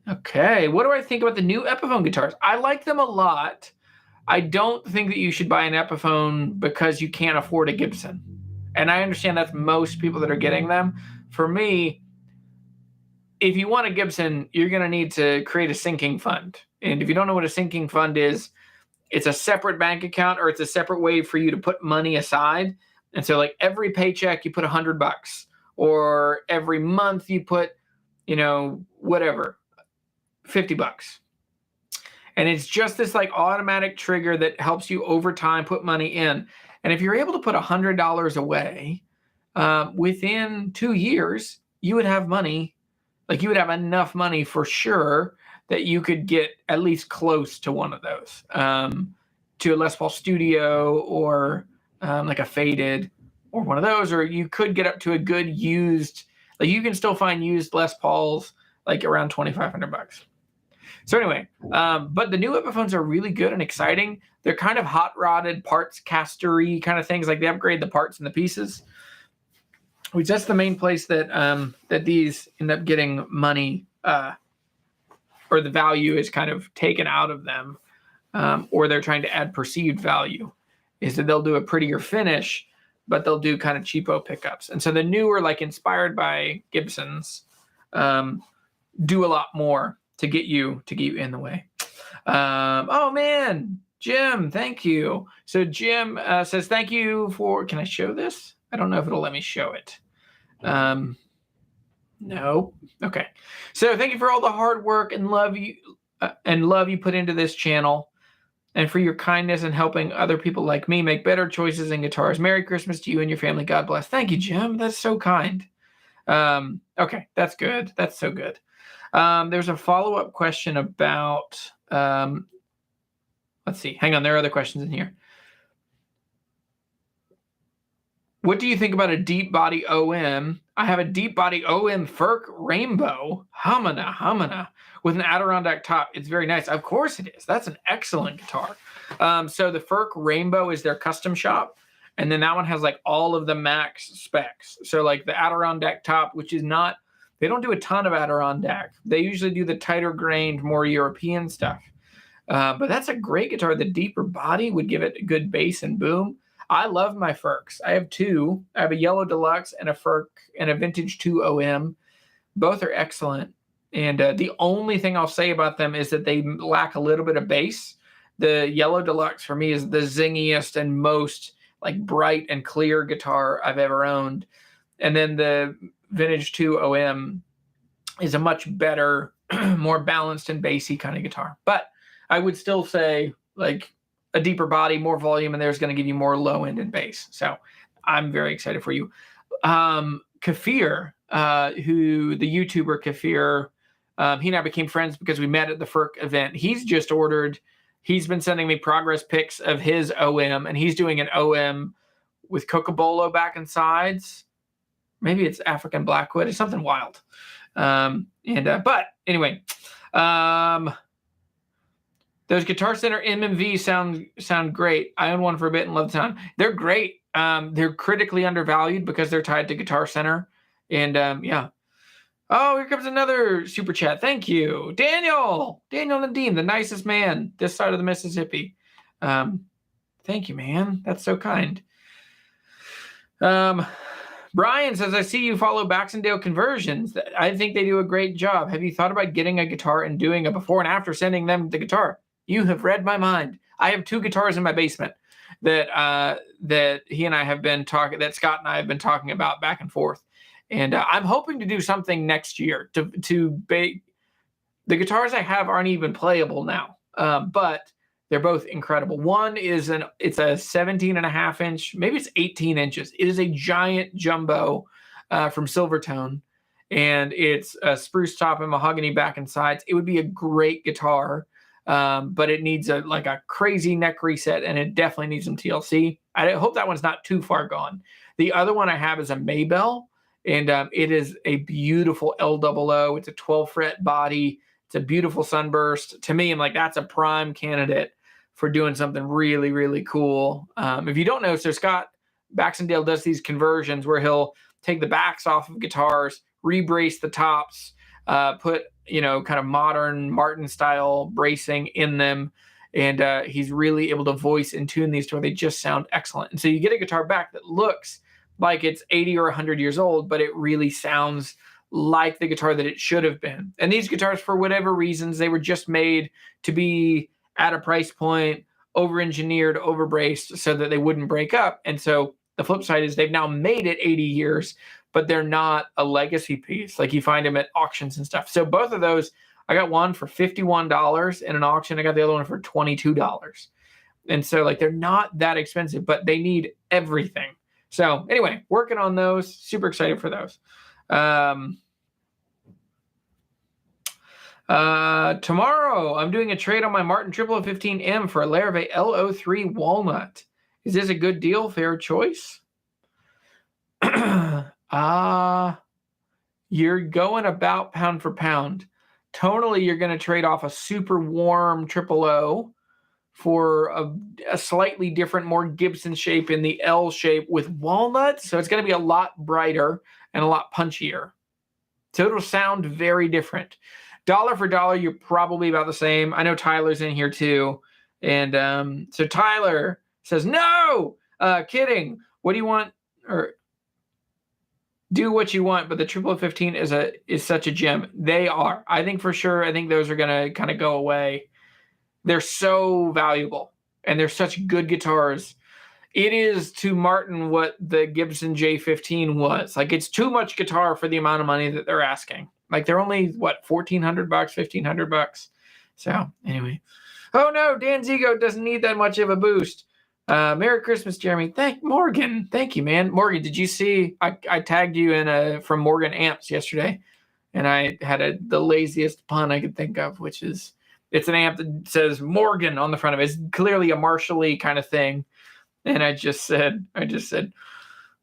Okay, what do I think about the new Epiphone guitars? I like them a lot. I don't think that you should buy an Epiphone because you can't afford a Gibson. And I understand that's most people that are getting them. For me, if you want a Gibson, you're going to need to create a sinking fund. And if you don't know what a sinking fund is, it's a separate bank account, or it's a separate way for you to put money aside. And so, like, every paycheck you put $100, or every month you put, whatever, $50. And it's just this like automatic trigger that helps you over time put money in. And if you're able to put $100 away, within 2 years, you would have money Like you would have enough money for sure that you could get at least close to one of those, to a Les Paul Studio or like a Faded or one of those, or you could get up to a good used, like you can still find used Les Pauls like around $2,500. So anyway, but the new Epiphones are really good and exciting. They're kind of hot rodded parts castery kind of things. Like they upgrade the parts and the pieces, which that's the main place that that these end up getting money, or the value is kind of taken out of them, or they're trying to add perceived value, is that they'll do a prettier finish, but they'll do kind of cheapo pickups. And so the newer, like inspired by Gibsons, do a lot more to get you in the way. Oh man, Jim, thank you. So Jim says, thank you for, can I show this? I don't know if it'll let me show it. No. Okay. So thank you for all the hard work and love you put into this channel, and for your kindness and helping other people like me make better choices in guitars. Merry Christmas to you and your family. God bless. Thank you, Jim. That's so kind. Okay, that's good. That's so good. There's a follow-up question about, let's see. Hang on. There are other questions in here. What do you think about a deep body OM? I have a deep body OM Ferk Rainbow, Hamana, with an Adirondack top. It's very nice. Of course it is. That's an excellent guitar. So the Ferk Rainbow is their custom shop. And then that one has like all of the max specs. So like the Adirondack top, which is not, they don't do a ton of Adirondack. They usually do the tighter grained, more European stuff. But that's a great guitar. The deeper body would give it a good bass and boom. I love my Ferks. I have two. I have a Yellow Deluxe and a Ferk and a Vintage 2 OM. Both are excellent. And the only thing I'll say about them is that they lack a little bit of bass. The Yellow Deluxe for me is the zingiest and most like bright and clear guitar I've ever owned. And then the Vintage 2 OM is a much better, more balanced and bassy kind of guitar. But I would still say like a deeper body, more volume, and there's going to give you more low end and bass. So I'm very excited for you. Kafir, who the YouTuber Kafir, he and I became friends because we met at the Ferk event. He's just ordered, he's been sending me progress pics of his OM, and he's doing an OM with Cocobolo back and sides. Maybe it's African Blackwood. It's something wild. But anyway, those Guitar Center MMV sound great. I own one for a bit and love the sound. They're great. They're critically undervalued because they're tied to Guitar Center. And yeah. Oh, here comes another super chat. Thank you. Daniel Nadeem, the nicest man this side of the Mississippi. Thank you, man. That's so kind. Brian says, I see you follow Baxendale Conversions. I think they do a great job. Have you thought about getting a guitar and doing a before and after sending them the guitar? You have read my mind. I have two guitars in my basement that he and I have been talking, that Scott and I have been talking about back and forth. And I'm hoping to do something next year to bake. The guitars I have aren't even playable now, but they're both incredible. One is it's a 17.5 inch, maybe it's 18 inches. It is a giant jumbo from Silvertone, and it's a spruce top and mahogany back and sides. It would be a great guitar, but it needs a crazy neck reset, and it definitely needs some TLC. I hope that one's not too far gone. The other one I have is a Maybell, and it is a beautiful LOO. It's a 12 fret body. It's a beautiful sunburst. To me, I'm like, that's a prime candidate for doing something really, really cool. If you don't know, so Scott Baxendale does these conversions where he'll take the backs off of guitars, rebrace the tops, put, kind of modern Martin style bracing in them. And he's really able to voice and tune these to where they just sound excellent. And so you get a guitar back that looks like it's 80 or 100 years old, but it really sounds like the guitar that it should have been. And these guitars, for whatever reasons, they were just made to be at a price point, over-engineered, over-braced so that they wouldn't break up. And so the flip side is they've now made it 80 years, but they're not a legacy piece. Like you find them at auctions and stuff. So both of those, I got one for $51 in an auction. I got the other one for $22. And so they're not that expensive, but they need everything. So anyway, working on those. Super excited for those. Tomorrow, I'm doing a trade on my Martin 0015M for a Larrivee LO3 Walnut. Is this a good deal? Fair choice? You're going about pound for pound. Tonally, you're going to trade off a super warm 000 for a slightly different, more Gibson shape in the L shape with walnuts. So it's going to be a lot brighter and a lot punchier. So it'll sound very different. Dollar for dollar, you're probably about the same. I know Tyler's in here too. And so Tyler says, no, kidding. What do you want? Or do what you want, but the 0015 is such a gem. They are. I think for sure, I think those are going to kind of go away. They're so valuable, and they're such good guitars. It is to Martin what the Gibson J15 was. Like, it's too much guitar for the amount of money that they're asking. Like, they're only, what, $1,400, $1,500? So, anyway. Oh, no, Dan Zigo doesn't need that much of a boost. Merry Christmas, Jeremy. Morgan. Thank you, man. Morgan, did you see I tagged you in from Morgan Amps yesterday, and I had the laziest pun I could think of, which is it's an amp that says Morgan on the front of it. It's clearly a Marshall-y kind of thing. And I just said,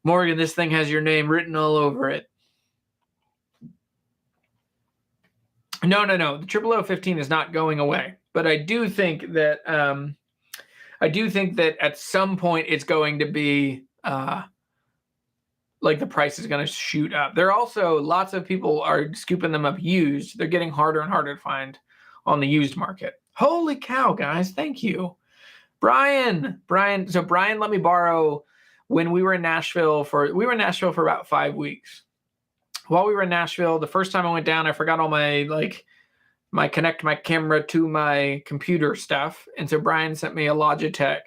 Morgan, this thing has your name written all over it. No. The 0015 is not going away, but I do think that at some point it's going to be like the price is going to shoot up. There are also lots of people are scooping them up used. They're getting harder and harder to find on the used market. Holy cow, guys! Thank you, Brian. So Brian let me borrow when we were in Nashville for about 5 weeks. While we were in Nashville, the first time I went down, I forgot all my connect my camera to my computer stuff. And so Brian sent me a Logitech,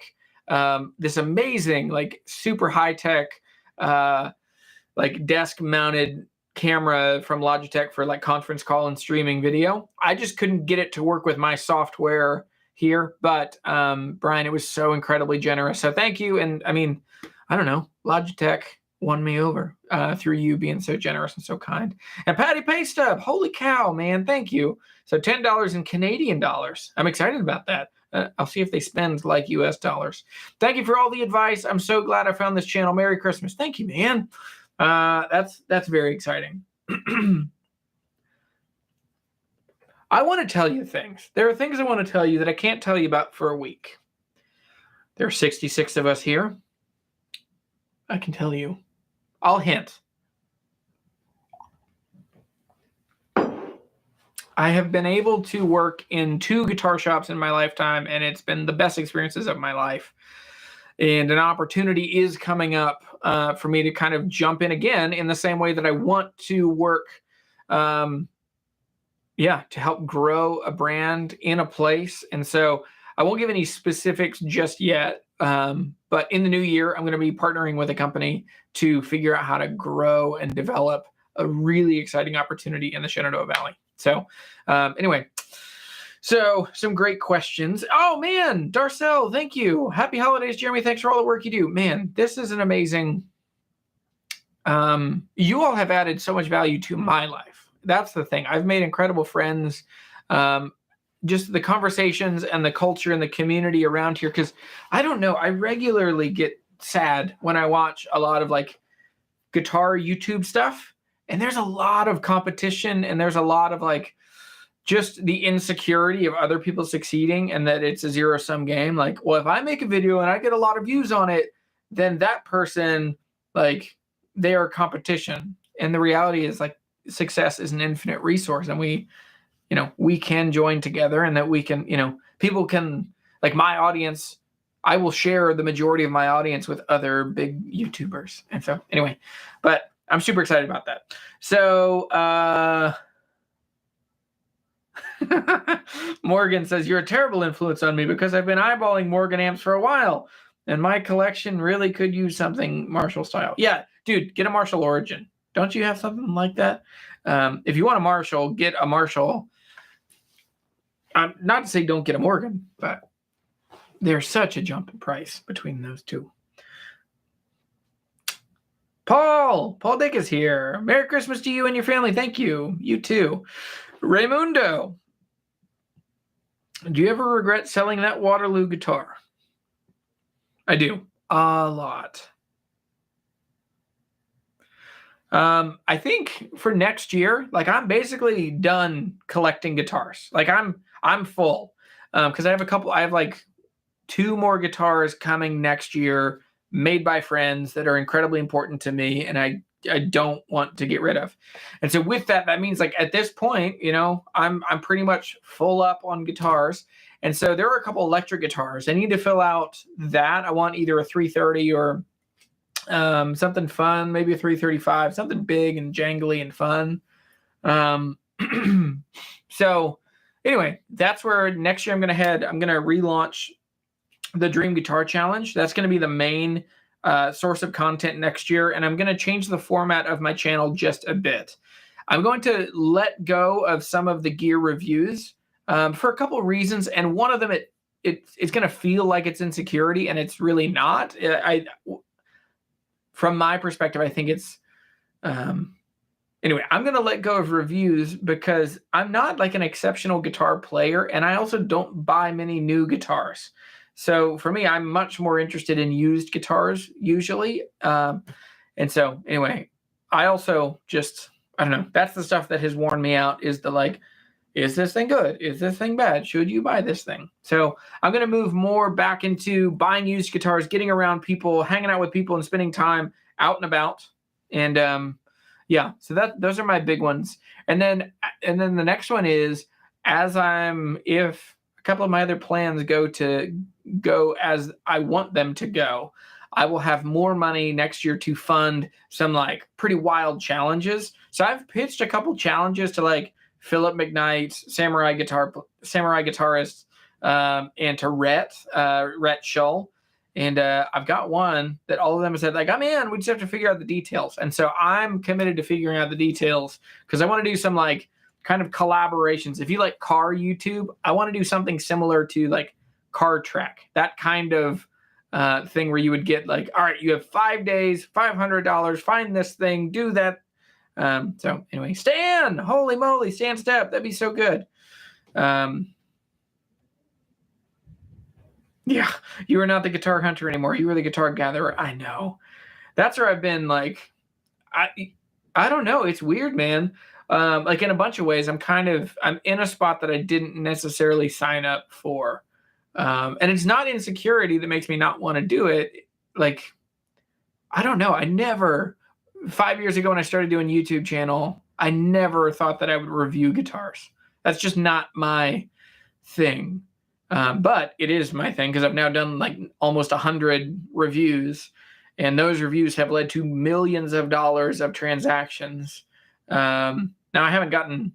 this amazing, like super high tech, like desk mounted camera from Logitech for like conference call and streaming video. I just couldn't get it to work with my software here, but Brian, it was so incredibly generous. So thank you. And I mean, I don't know, Logitech won me over through you being so generous and so kind. And Patty Paystub, holy cow, man, thank you. So $10 in Canadian dollars. I'm excited about that. I'll see if they spend like US dollars. Thank you for all the advice. I'm so glad I found this channel. Merry Christmas. Thank you, man. That's very exciting. I want to tell you things. There are things I want to tell you that I can't tell you about for a week. There are 66 of us here. I can tell you. I'll hint. I have been able to work in 2 guitar shops in my lifetime, and it's been the best experiences of my life. And an opportunity is coming up for me to kind of jump in again in the same way that I want to work, to help grow a brand in a place. And so I won't give any specifics just yet, but in the new year, I'm going to be partnering with a company to figure out how to grow and develop a really exciting opportunity in the Shenandoah Valley. So anyway, so some great questions. Oh, man, Darcel, thank you. Happy holidays, Jeremy. Thanks for all the work you do. Man, this is an amazing... you all have added so much value to my life. That's the thing. I've made incredible friends. Just the conversations and the culture and the community around here. Because I don't know, I regularly get sad when I watch a lot of like guitar YouTube stuff. And there's a lot of competition and there's a lot of like just the insecurity of other people succeeding and that it's a zero-sum game. Like, well, if I make a video and I get a lot of views on it, then that person, like, they are competition. And the reality is, like, success is an infinite resource. And we can join together and that we can, people can, like my audience, I will share the majority of my audience with other big YouTubers. And so anyway, but I'm super excited about that. So, Morgan says, you're a terrible influence on me because I've been eyeballing Morgan amps for a while and my collection really could use something Marshall style. Yeah, dude, get a Marshall Origin. Don't you have something like that? If you want a Marshall, get a Marshall. Not to say don't get a Morgan, but there's such a jump in price between those two. Paul Dick is here. Merry Christmas to you and your family. Thank you. You too. Raymundo. Do you ever regret selling that Waterloo guitar? I do. A lot. I think for next year, like I'm basically done collecting guitars. Like I'm full. Because I have like 2 more guitars coming next year made by friends that are incredibly important to me, and I don't want to get rid of. And so with that, that means like at this point, you know, I'm pretty much full up on guitars. And so there are a couple electric guitars. I need to fill out that. I want either a 330 or something fun, maybe a 335, something big and jangly and fun. Um, so anyway, that's where next year I'm going to head. I'm going to relaunch the Dream Guitar Challenge. That's going to be the main source of content next year. And I'm going to change the format of my channel just a bit. I'm going to let go of some of the gear reviews for a couple of reasons. And one of them, it's going to feel like it's insecurity, and it's really not. From my perspective, I think it's anyway, I'm going to let go of reviews because I'm not like an exceptional guitar player, and I also don't buy many new guitars. So for me, I'm much more interested in used guitars usually. And so anyway, I also just, I don't know, that's the stuff that has worn me out, is the like, is this thing good? Is this thing bad? Should you buy this thing? So I'm going to move more back into buying used guitars, getting around people, hanging out with people, and spending time out and about. And yeah, so those are my big ones. And then the next one is, if a couple of my other plans go as I want them to go, I will have more money next year to fund some like pretty wild challenges. So I've pitched a couple challenges to like Philip McKnight, samurai guitarist, and to Rhett Shull. And I've got one that all of them have said, like, I'm in, we just have to figure out the details. And so I'm committed to figuring out the details, because I want to do some like kind of collaborations. If you like car YouTube, I want to do something similar to like Car Trek, that kind of thing where you would get like, all right, you have 5 days, $500, find this thing, do that. So anyway, Stan, holy moly, Stan Step, that'd be so good. Yeah, you are not the guitar hunter anymore. You were the guitar gatherer. I know. That's where I've been like, I don't know. It's weird, man. Like in a bunch of ways, I'm in a spot that I didn't necessarily sign up for. And it's not insecurity that makes me not want to do it. Like, I don't know. 5 years ago when I started doing YouTube channel, I never thought that I would review guitars. That's just not my thing. But it is my thing, because I've now done like almost 100 reviews, and those reviews have led to millions of dollars of transactions. Now I haven't gotten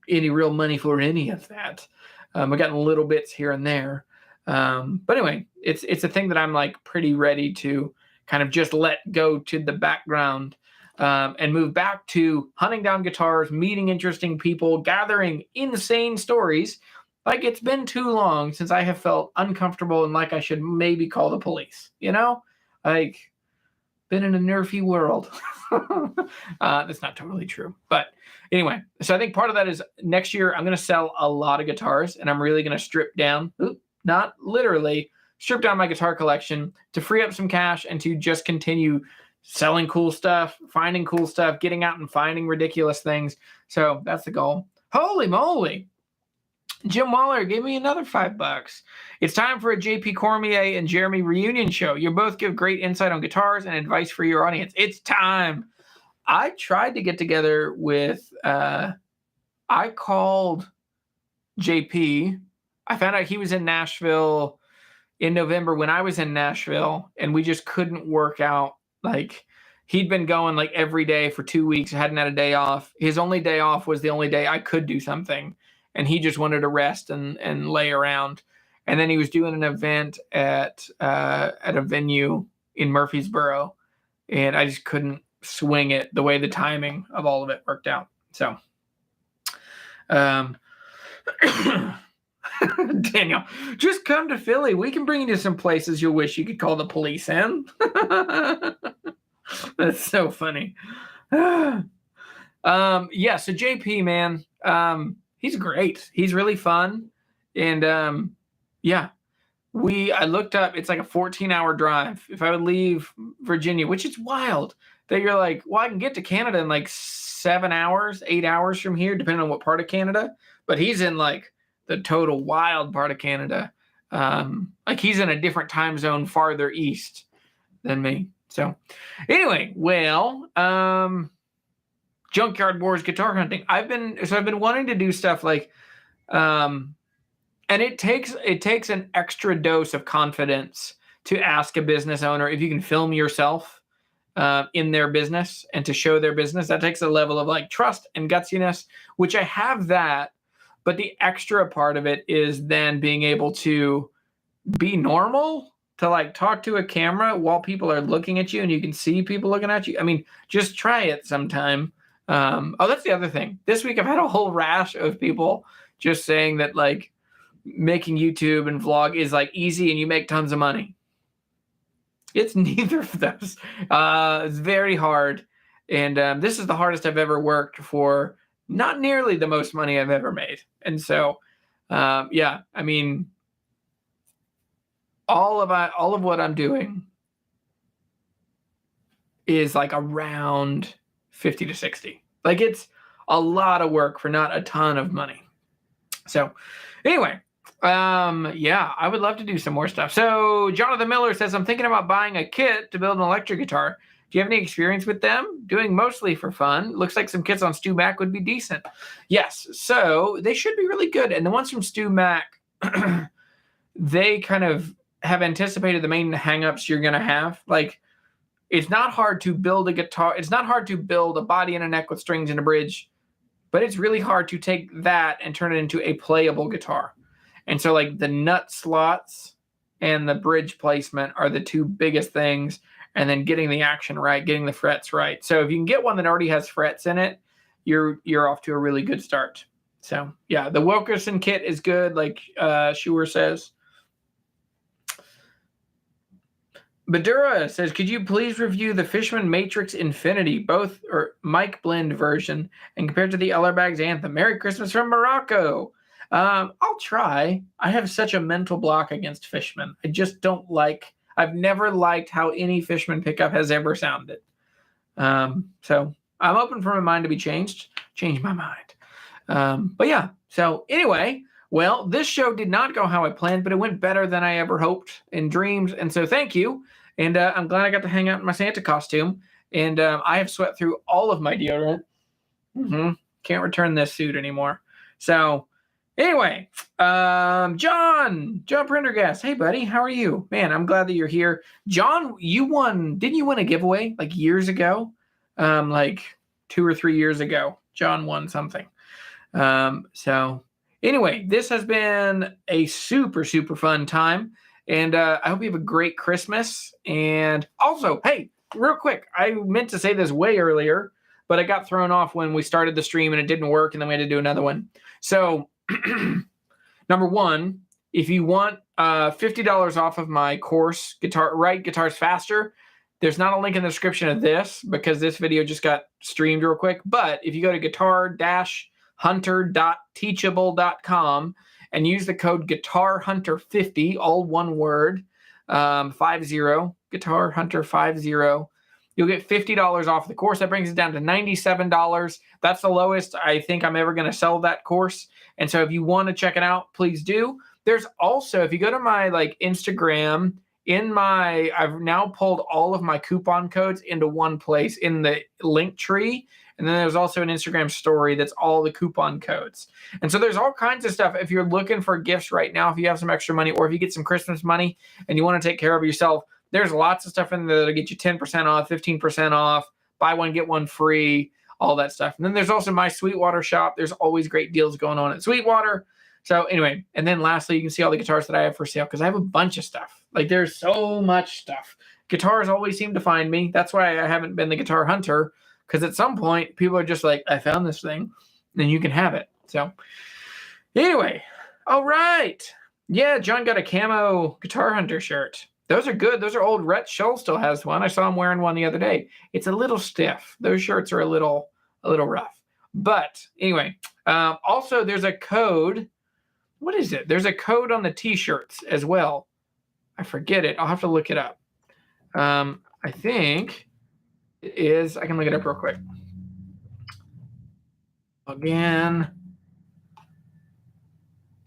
any real money for any of that. I've gotten little bits here and there. But anyway, it's a thing that I'm like pretty ready to kind of just let go to the background, and move back to hunting down guitars, meeting interesting people, gathering insane stories. Like, it's been too long since I have felt uncomfortable and like I should maybe call the police, you know? Like, been in a nerfy world. That's not totally true. But anyway, so I think part of that is next year I'm going to sell a lot of guitars, and I'm really going to strip down, not literally, strip down my guitar collection to free up some cash and to just continue selling cool stuff, finding cool stuff, getting out and finding ridiculous things. So that's the goal. Holy moly. Jim Waller gave me another $5. It's time for a JP Cormier and Jeremy reunion show. You both give great insight on guitars and advice for your audience. It's time. I tried to get together with, I called JP. I found out he was in Nashville in November when I was in Nashville, and we just couldn't work out. Like, he'd been going like every day for 2 weeks, hadn't had a day off. His only day off was the only day I could do something. And he just wanted to rest and lay around. And then he was doing an event at a venue in Murfreesboro, and I just couldn't swing it the way the timing of all of it worked out. So, Daniel, just come to Philly. We can bring you to some places you'll wish you could call the police in. That's so funny. Yeah, so JP, man, he's great. He's really fun. And yeah, I looked up, it's like a 14-hour drive. If I would leave Virginia, which is wild that you're like, well, I can get to Canada in like 7 hours, 8 hours from here, depending on what part of Canada. But he's in like the total wild part of Canada. Like he's in a different time zone farther east than me. So anyway, well, Junkyard Wars guitar hunting. I've been wanting to do stuff like, and it takes an extra dose of confidence to ask a business owner if you can film yourself in their business and to show their business. That takes a level of like trust and gutsiness, which I have that. But the extra part of it is then being able to be normal, to like talk to a camera while people are looking at you and you can see people looking at you. I mean, just try it sometime. Oh, that's the other thing. This week I've had a whole rash of people just saying that like making YouTube and vlog is like easy and you make tons of money. It's neither of those. It's very hard. And this is the hardest I've ever worked for not nearly the most money I've ever made. And so, yeah, I mean, all of what I'm doing is like around 50 to 60. Like it's a lot of work for not a ton of money. So anyway, yeah, I would love to do some more stuff. So Jonathan Miller says, I'm thinking about buying a kit to build an electric guitar. Do you have any experience with them? Doing mostly for fun. Looks like some kits on Stu Mac would be decent. Yes, so they should be really good. And the ones from Stu Mac, they kind of have anticipated the main hangups you're going to have. Like, it's not hard to build a guitar. It's not hard to build a body and a neck with strings and a bridge, but it's really hard to take that and turn it into a playable guitar. And so like the nut slots and the bridge placement are the two biggest things. And then getting the action right, getting the frets right. So if you can get one that already has frets in it, you're off to a really good start. So yeah, the Wilkerson kit is good, like Schuer says. Badura says, could you please review the Fishman Matrix Infinity, both or mic blend version, and compared to the Ellerbags Anthem? Merry Christmas from Morocco. I'll try. I have such a mental block against Fishman. I just don't like. I've never liked how any Fishman pickup has ever sounded. So I'm open for my mind to be changed. Change my mind. But yeah. So anyway. Well, this show did not go how I planned, but it went better than I ever hoped in dreams. And so thank you. And I'm glad I got to hang out in my Santa costume. And I have sweat through all of my deodorant. Can't return this suit anymore. So anyway, John Prendergast. Hey, buddy. How are you? Man, I'm glad that you're here. John, didn't you win a giveaway like years ago? Like 2 or 3 years ago, John won something. So anyway, this has been a super, super fun time. And I hope you have a great Christmas. And also, hey, real quick, I meant to say this way earlier, but I got thrown off when we started the stream and it didn't work. And then we had to do another one. So number one, if you want $50 off of my course, Write Guitars Faster, there's not a link in the description of this because this video just got streamed real quick. But if you go to guitar-hunter.teachable.com and use the code GuitarHunter50, all one word, 50, GuitarHunter50, you'll get $50 off the course. That brings it down to $97. That's the lowest I think I'm ever going to sell that course. And so if you want to check it out, please do. There's also, if you go to my like Instagram, I've now pulled all of my coupon codes into one place in the link tree. And then there's also an Instagram story that's all the coupon codes. And so there's all kinds of stuff. If you're looking for gifts right now, if you have some extra money, or if you get some Christmas money and you want to take care of yourself, there's lots of stuff in there that'll get you 10% off, 15% off, buy one, get one free, all that stuff. And then there's also my Sweetwater shop. There's always great deals going on at Sweetwater. So anyway, and then lastly, you can see all the guitars that I have for sale because I have a bunch of stuff. Like there's so much stuff. Guitars always seem to find me. That's why I haven't been the guitar hunter, because at some point people are just like, I found this thing, and you can have it. So anyway, all right. Yeah, John got a camo Guitar Hunter shirt. Those are good. Those are old. Rhett Scholl still has one. I saw him wearing one the other day. It's a little stiff. Those shirts are a little rough. But anyway, also there's a code. what is it? There's a code on the t-shirts as well. I forget it. I'll have to look it up. I think it is. I can look it up real quick. Again,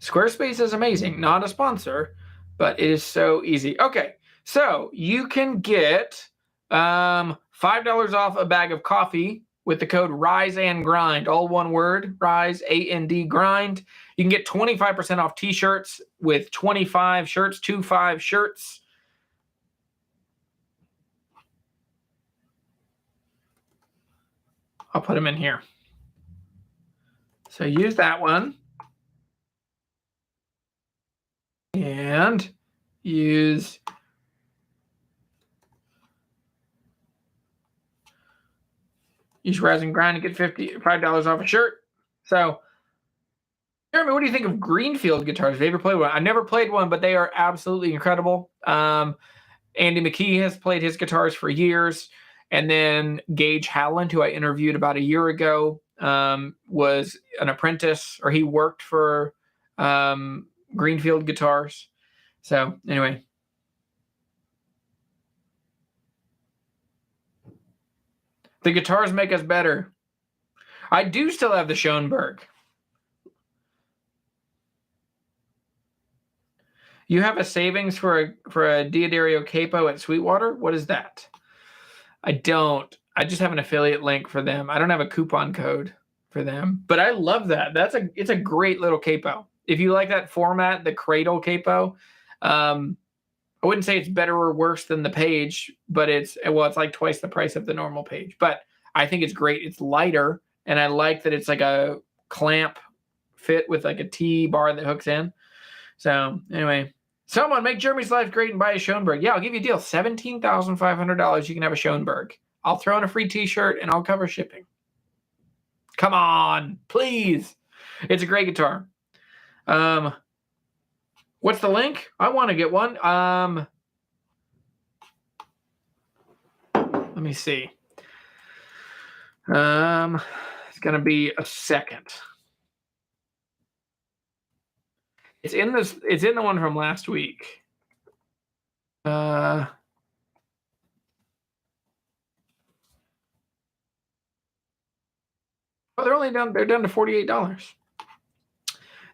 Squarespace is amazing. Not a sponsor, but it is so easy. Okay, so you can get $5 off a bag of coffee with the code Rise and Grind, all one word, Rise, A-N-D, Grind. You can get 25% off t-shirts with 25 shirts, 25 shirts. I'll put them in here. So use that one. And use Rise and Grind to get $5 off a shirt. So, Jeremy, what do you think of Greenfield guitars? Have you ever played one? I've never played one, but they are absolutely incredible. Andy McKee has played his guitars for years. And then Gage Howland, who I interviewed about a year ago, was an apprentice, or he worked for Greenfield Guitars. So, anyway. The guitars make us better. I do still have the Schoenberg. You have a savings for a Diodario Capo at Sweetwater? What is that? I don't. I just have an affiliate link for them. I don't have a coupon code for them. But I love that. It's a great little capo. If you like that format, the cradle capo, I wouldn't say it's better or worse than the Page, but it's like twice the price of the normal Page. But I think it's great. It's lighter, and I like that it's like a clamp fit with like a T-bar that hooks in. So anyway, someone make Jeremy's life great and buy a Schoenberg. Yeah, I'll give you a deal. $17,500. You can have a Schoenberg. I'll throw in a free T-shirt, and I'll cover shipping. Come on, please. It's a great guitar. What's the link? I want to get one. Let me see. It's going to be a second. It's in the one from last week. Oh, they're down to $48.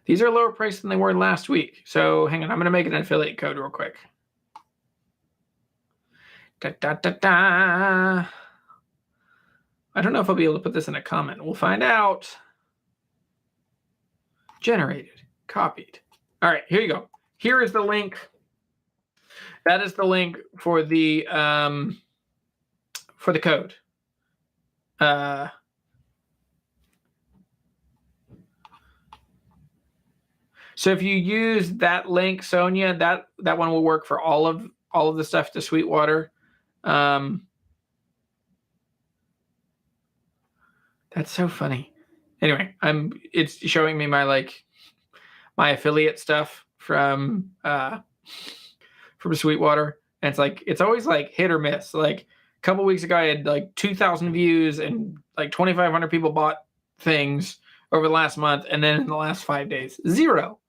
These are lower priced than they were last week. So hang on, I'm going to make an affiliate code real quick. I don't know if I'll be able to put this in a comment. We'll find out. Generated, copied. All right, here you go. Here is the link. That is the link for the code. So if you use that link, Sonia, that one will work for all of the stuff to Sweetwater. That's so funny. Anyway, it's showing me my affiliate stuff from Sweetwater, and it's always like hit or miss. Like a couple weeks ago, I had like 2,000 views and like 2,500 people bought things over the last month, and then in the last 5 days, 0.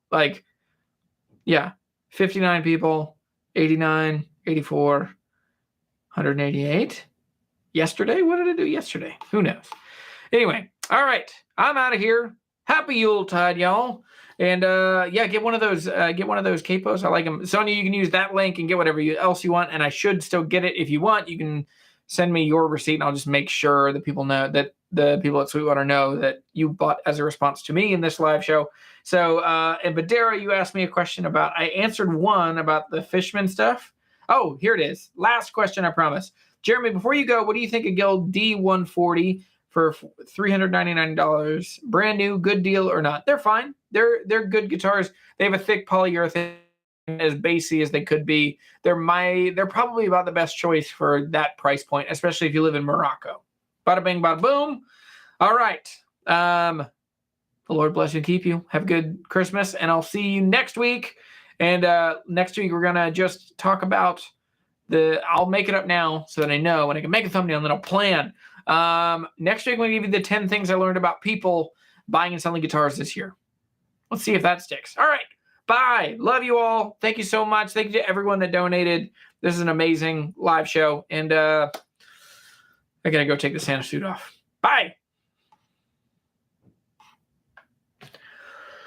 59 people, 89, 84, 188. Yesterday? What did I do yesterday? Who knows? Anyway, all right. I'm out of here. Happy Yuletide, y'all. And get one of those capos. I like them. Sonia, you can use that link and get whatever else you want. And I should still get it if you want. You can send me your receipt, and I'll just make sure that people know, that the people at Sweetwater know that you bought as a response to me in this live show. So, and Badera, you asked me a question about, I answered one about the Fishman stuff. Oh, here it is. Last question, I promise. Jeremy, before you go, what do you think of Guild D140 for $399? Brand new, good deal or not? They're fine. They're good guitars. They have a thick polyurethane, as bassy as they could be. They're probably about the best choice for that price point, especially if you live in Morocco. Bada bing, bada boom. All right. The Lord bless you and keep you. Have a good Christmas, and I'll see you next week. And next week we're gonna just talk about I'll make it up now so that I know, and I can make a thumbnail, and then I'll plan. Next week I'm gonna give you the 10 things I learned about people buying and selling guitars this year. Let's see if that sticks. All right. Bye. Love you all. Thank you so much. Thank you to everyone that donated. This is an amazing live show. And I got to go take the Santa suit off. Bye.